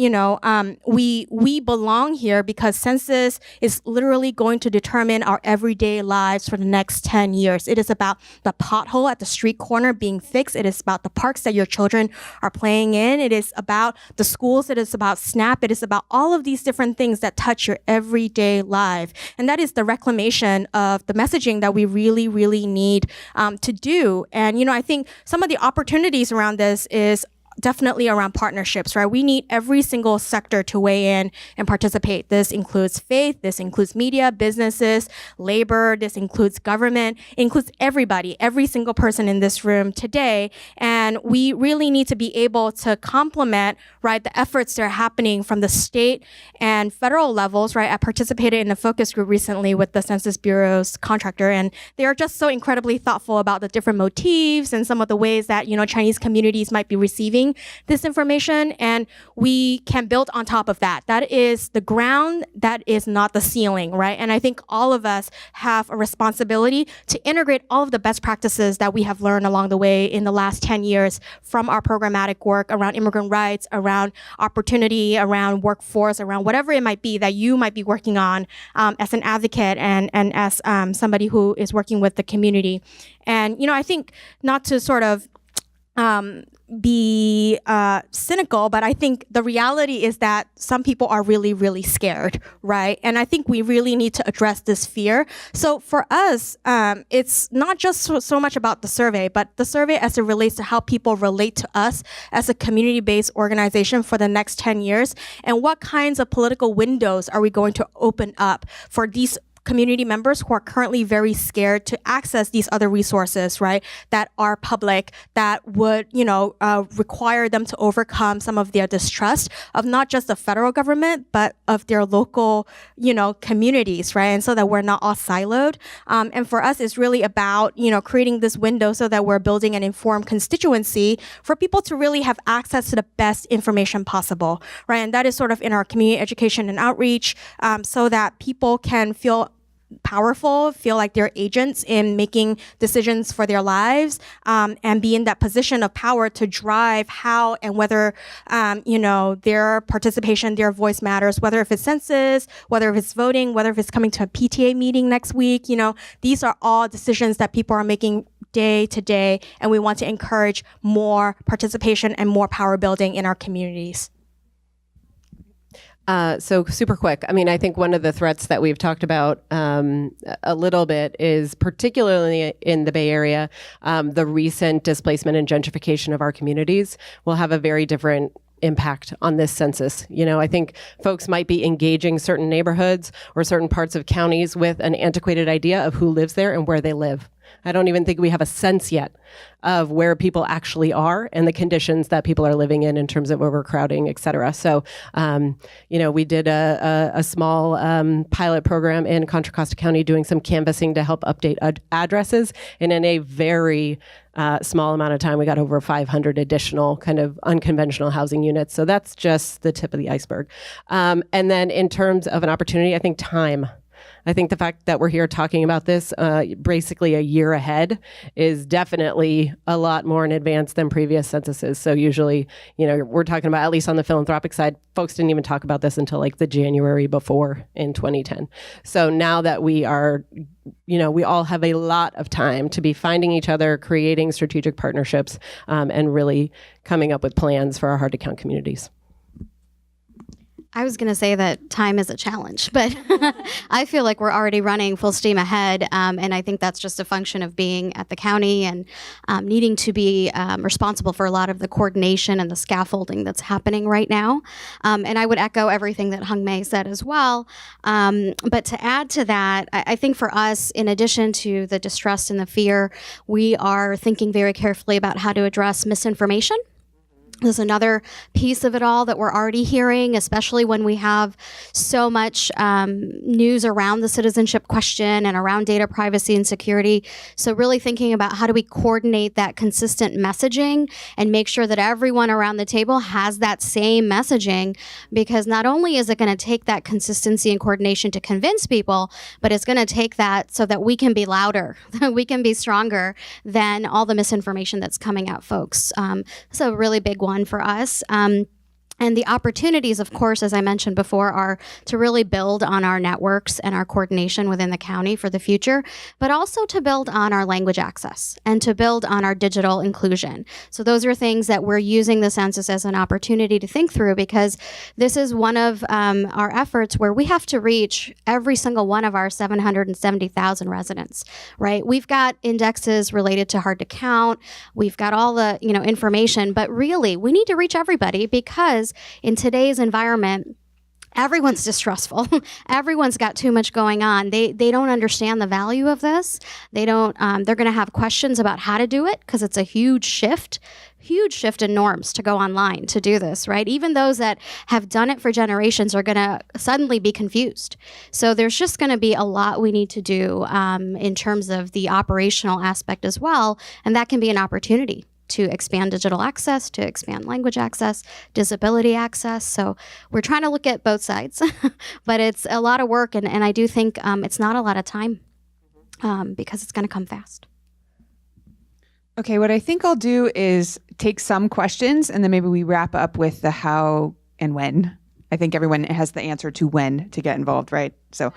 we belong here because census is literally going to determine our everyday lives for the next 10 years. It is about the pothole at the street corner being fixed. It is about the parks that your children are playing in. It is about the schools. It is about SNAP. It is about all of these different things that touch your everyday life. And that is the reclamation of the messaging that we really, really need to do. And, I think some of the opportunities around this is definitely around partnerships, right? We need every single sector to weigh in and participate. This includes faith, this includes media, businesses, labor, this includes government, it includes everybody, every single person in this room today. And we really need to be able to complement, right, the efforts that are happening from the state and federal levels, right? I participated in a focus group recently with the Census Bureau's contractor, and they are just so incredibly thoughtful about the different motifs and some of the ways that, Chinese communities might be receiving this information, and we can build on top of that. That is the ground, that is not the ceiling, right? And I think all of us have a responsibility to integrate all of the best practices that we have learned along the way in the last 10 years from our programmatic work around immigrant rights, around opportunity, around workforce, around whatever it might be that you might be working on as an advocate and as somebody who is working with the community. And, I think not to sort of be cynical, but I think the reality is that some people are really, really scared, right? And I think we really need to address this fear. So for us, it's not just so much about the survey, but the survey as it relates to how people relate to us as a community-based organization for the next 10 years, and what kinds of political windows are we going to open up for these community members who are currently very scared to access these other resources, right, that are public, that would, require them to overcome some of their distrust of not just the federal government, but of their local, communities, right, and so that we're not all siloed. And for us, it's really about, creating this window so that we're building an informed constituency for people to really have access to the best information possible, right, and that is sort of in our community education and outreach, so that people can feel powerful, feel like they're agents in making decisions for their lives, and be in that position of power to drive how and whether, their participation, their voice matters, whether if it's census, whether if it's voting, whether if it's coming to a PTA meeting next week, these are all decisions that people are making day to day, and we want to encourage more participation and more power building in our communities. So super quick. I think one of the threats that we've talked about a little bit is particularly in the Bay Area, the recent displacement and gentrification of our communities will have a very different impact on this census. I think folks might be engaging certain neighborhoods or certain parts of counties with an antiquated idea of who lives there and where they live. I don't even think we have a sense yet of where people actually are and the conditions that people are living in terms of overcrowding, et cetera. So, we did a small pilot program in Contra Costa County doing some canvassing to help update addresses. And in a very small amount of time, we got over 500 additional kind of unconventional housing units. So that's just the tip of the iceberg. And then in terms of an opportunity, I think time. I think the fact that we're here talking about this basically a year ahead is definitely a lot more in advance than previous censuses. So usually, we're talking about, at least on the philanthropic side, folks didn't even talk about this until like the January before in 2010. So now that we are, we all have a lot of time to be finding each other, creating strategic partnerships, and really coming up with plans for our hard to count communities. I was going to say that time is a challenge, but I feel like we're already running full steam ahead. And I think that's just a function of being at the county and needing to be responsible for a lot of the coordination and the scaffolding that's happening right now. And I would echo everything that Hung Mei said as well. But to add to that, I think for us, in addition to the distrust and the fear, we are thinking very carefully about how to address misinformation. There's another piece of it all that we're already hearing, especially when we have so much news around the citizenship question and around data privacy and security. So really thinking about how do we coordinate that consistent messaging and make sure that everyone around the table has that same messaging, because not only is it going to take that consistency and coordination to convince people, but it's going to take that so that we can be louder, we can be stronger than all the misinformation that's coming at folks. It's a really big one for us. And the opportunities, of course, as I mentioned before, are to really build on our networks and our coordination within the county for the future, but also to build on our language access and to build on our digital inclusion. So those are things that we're using the census as an opportunity to think through, because this is one of our efforts where we have to reach every single one of our 770,000 residents, right? We've got indexes related to hard to count. We've got all the information, but really we need to reach everybody, because in today's environment, everyone's distrustful. Everyone's got too much going on. They don't understand the value of this. They don't. They're going to have questions about how to do it, because it's a huge shift in norms to go online to do this, right? Even those that have done it for generations are going to suddenly be confused. So there's just going to be a lot we need to do in terms of the operational aspect as well, and that can be an opportunity to expand digital access, to expand language access, disability access. So we're trying to look at both sides, but it's a lot of work, and I do think it's not a lot of time because it's going to come fast. Okay, what I think I'll do is take some questions and then maybe we wrap up with the how and when. I think everyone has the answer to when to get involved, right? So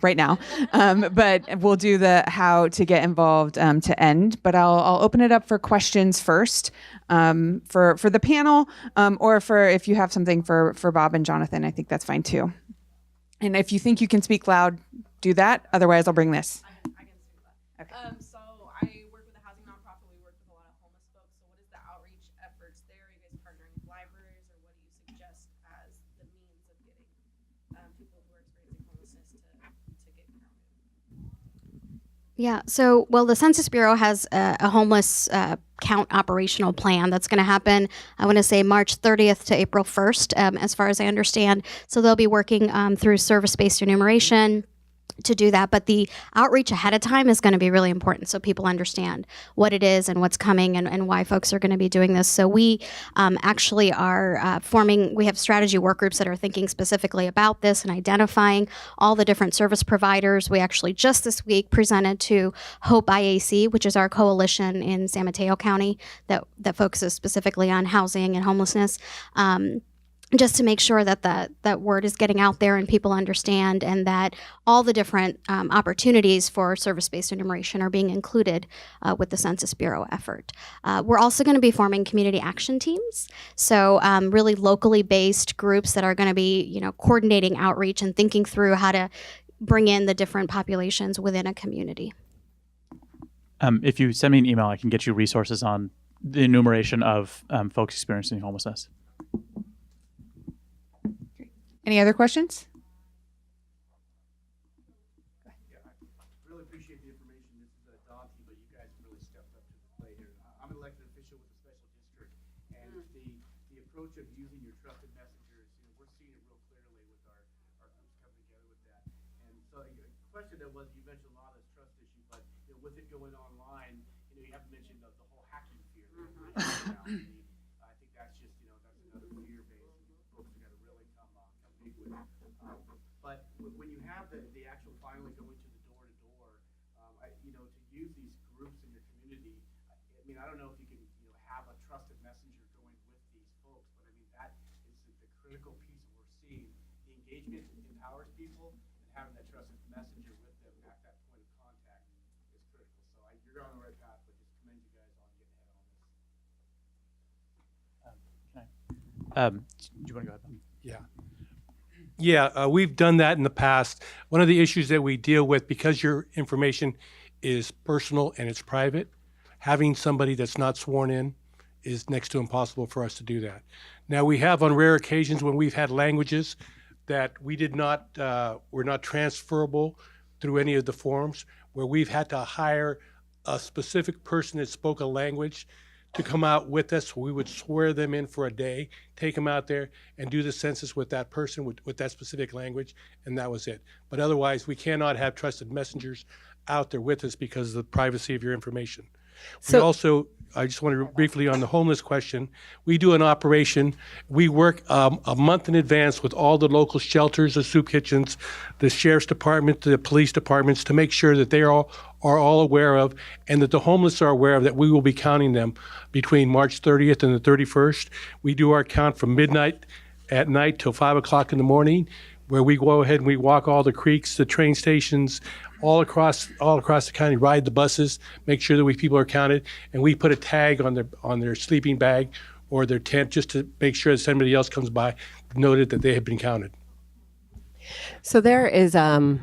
right now, but we'll do the how to get involved to end. But I'll open it up for questions first for the panel, or for if you have something for Bob and Jonathan, I think that's fine too. And if you think you can speak loud, do that. Otherwise, I'll bring this. I can speak loud. Okay. So I work with a housing nonprofit. We work with a lot of homeless folks. So what is the outreach efforts there? Are you guys partnering with libraries, or what do you suggest as the means of getting people who are experiencing homelessness to get counted? Yeah, so, well, the Census Bureau has a homeless count operational plan that's going to happen, I want to say March 30th to April 1st, as far as I understand. So they'll be working through service-based enumeration to do that, but the outreach ahead of time is going to be really important so people understand what it is and what's coming and why folks are going to be doing this. So we actually are we have strategy work groups that are thinking specifically about this and identifying all the different service providers. We actually just this week presented to Hope IAC, which is our coalition in San Mateo County that focuses specifically on housing and homelessness. Just to make sure that that word is getting out there and people understand, and that all the different opportunities for service-based enumeration are being included with the Census Bureau effort. We're also going to be forming community action teams, so really locally based groups that are going to be coordinating outreach and thinking through how to bring in the different populations within a community. If you send me an email, I can get you resources on the enumeration of folks experiencing homelessness. Any other questions? Yeah, I really appreciate the information. This is daunting, but you guys really stepped up to the plate here. I'm an elected official with a special district, and the approach of using your trusted messengers, we're seeing it real clearly with our groups coming together with that. And so a question that was, you mentioned a lot of this trust issue, but with it going online, you haven't mentioned the whole hacking fear. I think that's just, that's another fear base. Folks are going to really come big with. But when you have the actual finally going to the door-to-door, to use these groups in your community, I don't know if you can have a trusted messenger going with these folks, but that is the critical piece that we're seeing. The engagement empowers people, and having that trusted messenger with them at that point of contact is critical. So you're on the right path, but just commend you guys on getting ahead on this. Do you want to go ahead? Yeah, we've done that in the past. One of the issues that we deal with, because your information is personal and it's private, having somebody that's not sworn in is next to impossible for us to do that. Now, we have on rare occasions when we've had languages that we did not, were not transferable through any of the forms, where we've had to hire a specific person that spoke a language to come out with us. We would swear them in for a day, take them out there and do the census with that person with that specific language, and that was it. But otherwise, we cannot have trusted messengers out there with us because of the privacy of your information. We also, I just want to briefly on the homeless question, we do an operation. We work a month in advance with all the local shelters, the soup kitchens, the sheriff's department, the police departments to make sure that they are all aware of and that the homeless are aware of that we will be counting them between March 30th and the 31st. We do our count from midnight at night till 5 o'clock in the morning, where we go ahead and we walk all the creeks, the train stations, all across the county, ride the buses, make sure that people are counted, and we put a tag on their sleeping bag or their tent just to make sure that somebody else comes by noted that they have been counted. So there is a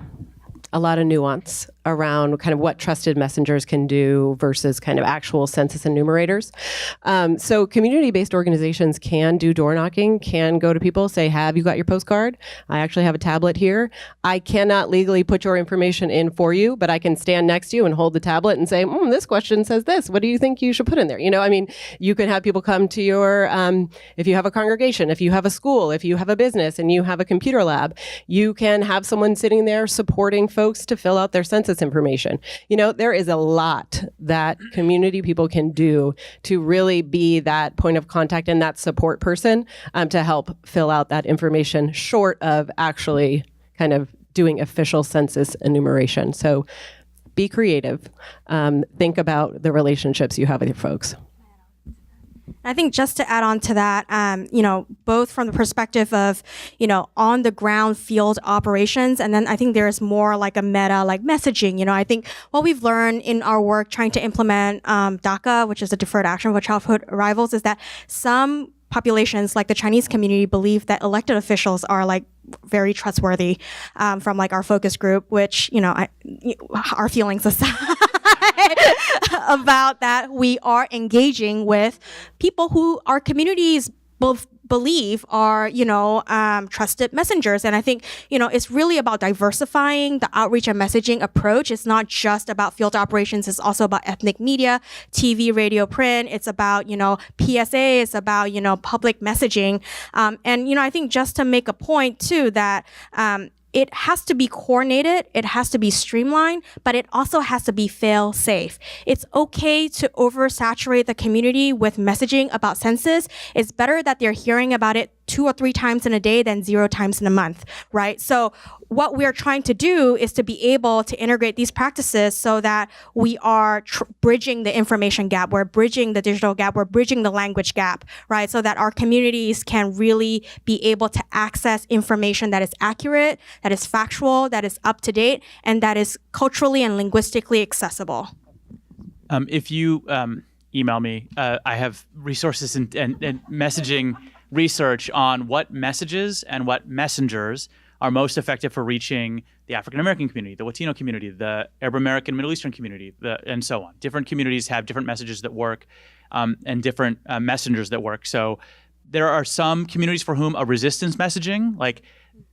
lot of nuance around kind of what trusted messengers can do versus kind of actual census enumerators. So community-based organizations can do door knocking, can go to people, say, have you got your postcard? I actually have a tablet here. I cannot legally put your information in for you, but I can stand next to you and hold the tablet and say, this question says this. What do you think you should put in there? You can have people come to your, if you have a congregation, if you have a school, if you have a business and you have a computer lab, you can have someone sitting there supporting folks to fill out their census information. There is a lot that community people can do to really be that point of contact and that support person to help fill out that information short of actually kind of doing official census enumeration. So be creative. Think about the relationships you have with your folks. I think just to add on to that, both from the perspective of, on the ground field operations, and then I think there's more like a meta, like messaging. I think what we've learned in our work trying to implement DACA, which is a deferred action for childhood arrivals, is that some populations like the Chinese community believe that elected officials are like very trustworthy from like our focus group, which, our feelings aside about that, we are engaging with people who our communities both believe are, trusted messengers. And I think, it's really about diversifying the outreach and messaging approach. It's not just about field operations. It's also about ethnic media, TV, radio, print. It's about, PSA. It's about, public messaging. And, I think just to make a point too, that, it has to be coordinated, it has to be streamlined, but it also has to be fail safe. It's okay to oversaturate the community with messaging about census. It's better that they're hearing about it 2 or 3 times in a day than 0 times in a month, right? So what we're trying to do is to be able to integrate these practices so that we are bridging the information gap, we're bridging the digital gap, we're bridging the language gap, right? So that our communities can really be able to access information that is accurate, that is factual, that is up to date, and that is culturally and linguistically accessible. If you email me, I have resources and messaging research on what messages and what messengers are most effective for reaching the African American community, the Latino community, the Arab American Middle Eastern community, and so on. Different communities have different messages that work and different messengers that work. So there are some communities for whom a resistance messaging, like,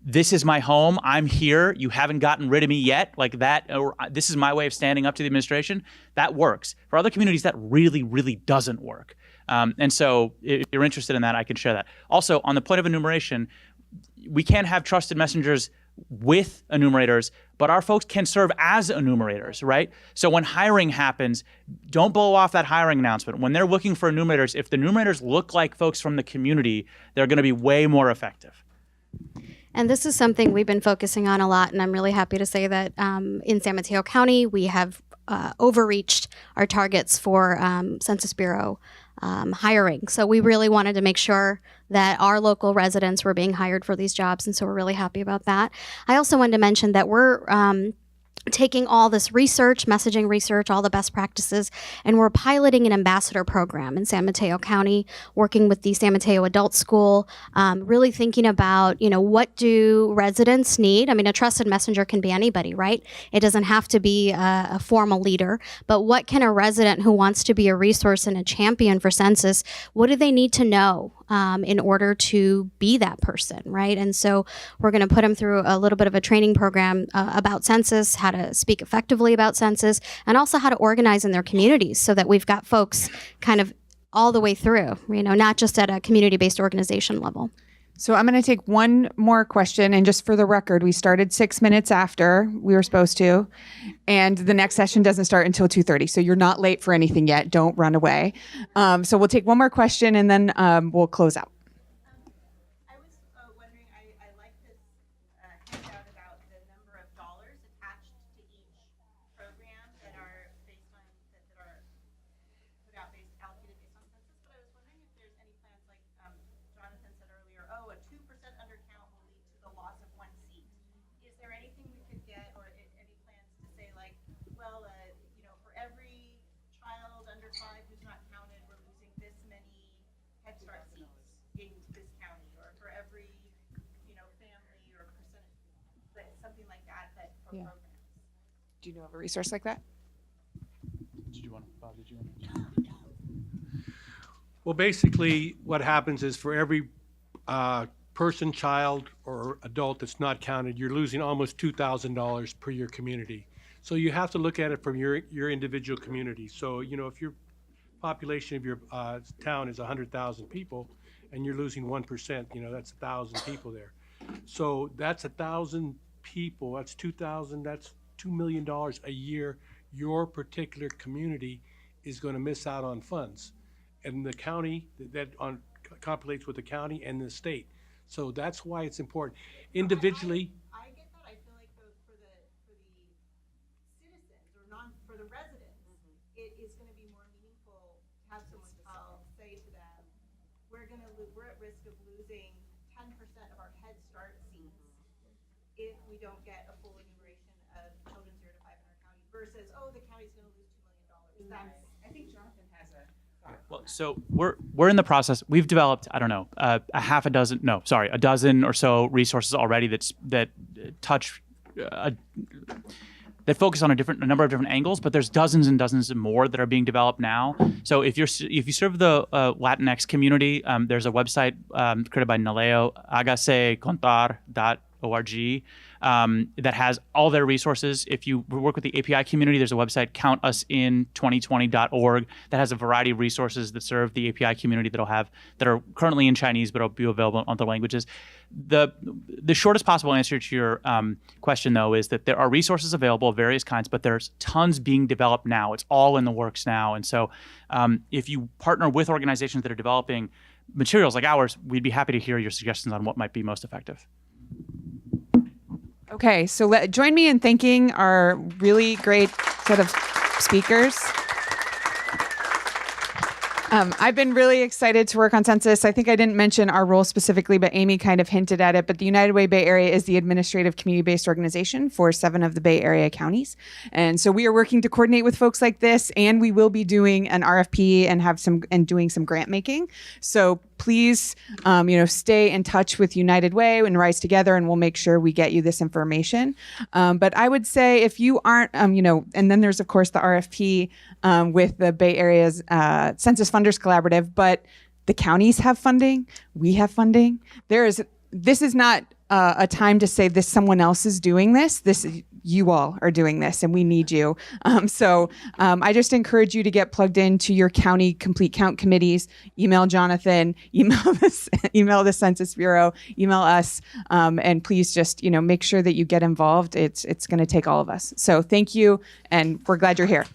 this is my home, I'm here, you haven't gotten rid of me yet, like that, or this is my way of standing up to the administration, that works. For other communities, that really, really doesn't work. And so if you're interested in that, I can share that. Also, on the point of enumeration, we can't have trusted messengers with enumerators, but our folks can serve as enumerators, right? So when hiring happens, don't blow off that hiring announcement. When they're looking for enumerators, if the enumerators look like folks from the community, they're going to be way more effective. And this is something we've been focusing on a lot, and I'm really happy to say that in San Mateo County, we have overreached our targets for Census Bureau hiring. So we really wanted to make sure that our local residents were being hired for these jobs, and so we're really happy about that. I also wanted to mention that we're taking all this research, messaging research, all the best practices, and we're piloting an ambassador program in San Mateo County, working with the San Mateo Adult School, really thinking about, what do residents need? I mean, a trusted messenger can be anybody, right? It doesn't have to be a formal leader, but what can a resident who wants to be a resource and a champion for census, what do they need to know in order to be that person, right? And so we're going to put them through a little bit of a training program about census, how to speak effectively about census, and also how to organize in their communities so that we've got folks kind of all the way through, not just at a community-based organization level. So I'm going to take one more question. And just for the record, we started 6 minutes after we were supposed to. And the next session doesn't start until 2:30. So you're not late for anything yet. Don't run away. So we'll take one more question and then we'll close out. I was wondering, I like this handout about the number of dollars attached to each program that are based on, that are put out based, allocated based on census, but I was wondering if there's any plans, like Jonathan said earlier, a 2% undercount will lead to the loss of one seat. Is there anything we could get, or any plans to say, like, well, for every child under 5 who's not counted, we're losing this many Head Start seats in this county, or for every, family or percentage, but something like that, for Yeah. programs. Do you know of a resource like that? Bob, did you want to? Well, basically, what happens is for every person, child, or adult that's not counted, you're losing almost $2,000 per your community. So you have to look at it from your individual community. So, if your population of your town is 100,000 people and you're losing 1%, that's 1,000 people there. So that's 1,000 people, that's 2,000, that's $2 million a year. Your particular community is going to miss out on funds. And the county, that compilates with the county and the state. So that's why it's important. Individually, I get that. I feel like for the citizens, or for the residents, it is going to be more meaningful to have someone say to them, we're at risk of losing 10% of our Head Start seats if we don't get a full enumeration of children 0 to 5 in our county, versus, the county's going to lose $2 million. I think Jonathan has a thought. Well, so we're in the process. We've developed, I don't know, a dozen or so resources already that touch that focus on a number of different angles, but there's dozens and dozens more that are being developed now. So if you serve the Latinx community, there's a website created by Naleo, agasecontar.org, that has all their resources. If you work with the API community, there's a website, countusin2020.org, that has a variety of resources that serve the API community that are currently in Chinese but will be available in other languages. The shortest possible answer to your question, though, is that there are resources available of various kinds, but there's tons being developed now. It's all in the works now. And so if you partner with organizations that are developing materials like ours, we'd be happy to hear your suggestions on what might be most effective. Okay, so join me in thanking our really great set of speakers. I've been really excited to work on Census. I think I didn't mention our role specifically, but Amy kind of hinted at it. But the United Way Bay Area is the administrative community-based organization for 7 of the Bay Area counties. And so we are working to coordinate with folks like this, and we will be doing an RFP and doing some grant making. So please, stay in touch with United Way and Rise Together, and we'll make sure we get you this information. But I would say if you aren't, and then there's, of course, the RFP with the Bay Area's Census Funders Collaborative, but the counties have funding. We have funding. This is not a time to say someone else is doing this. You all are doing this, and we need you. So I just encourage you to get plugged into your county complete count committees. Email Jonathan, email the Census Bureau, email us, and please just make sure that you get involved. It's going to take all of us. So thank you, and we're glad you're here.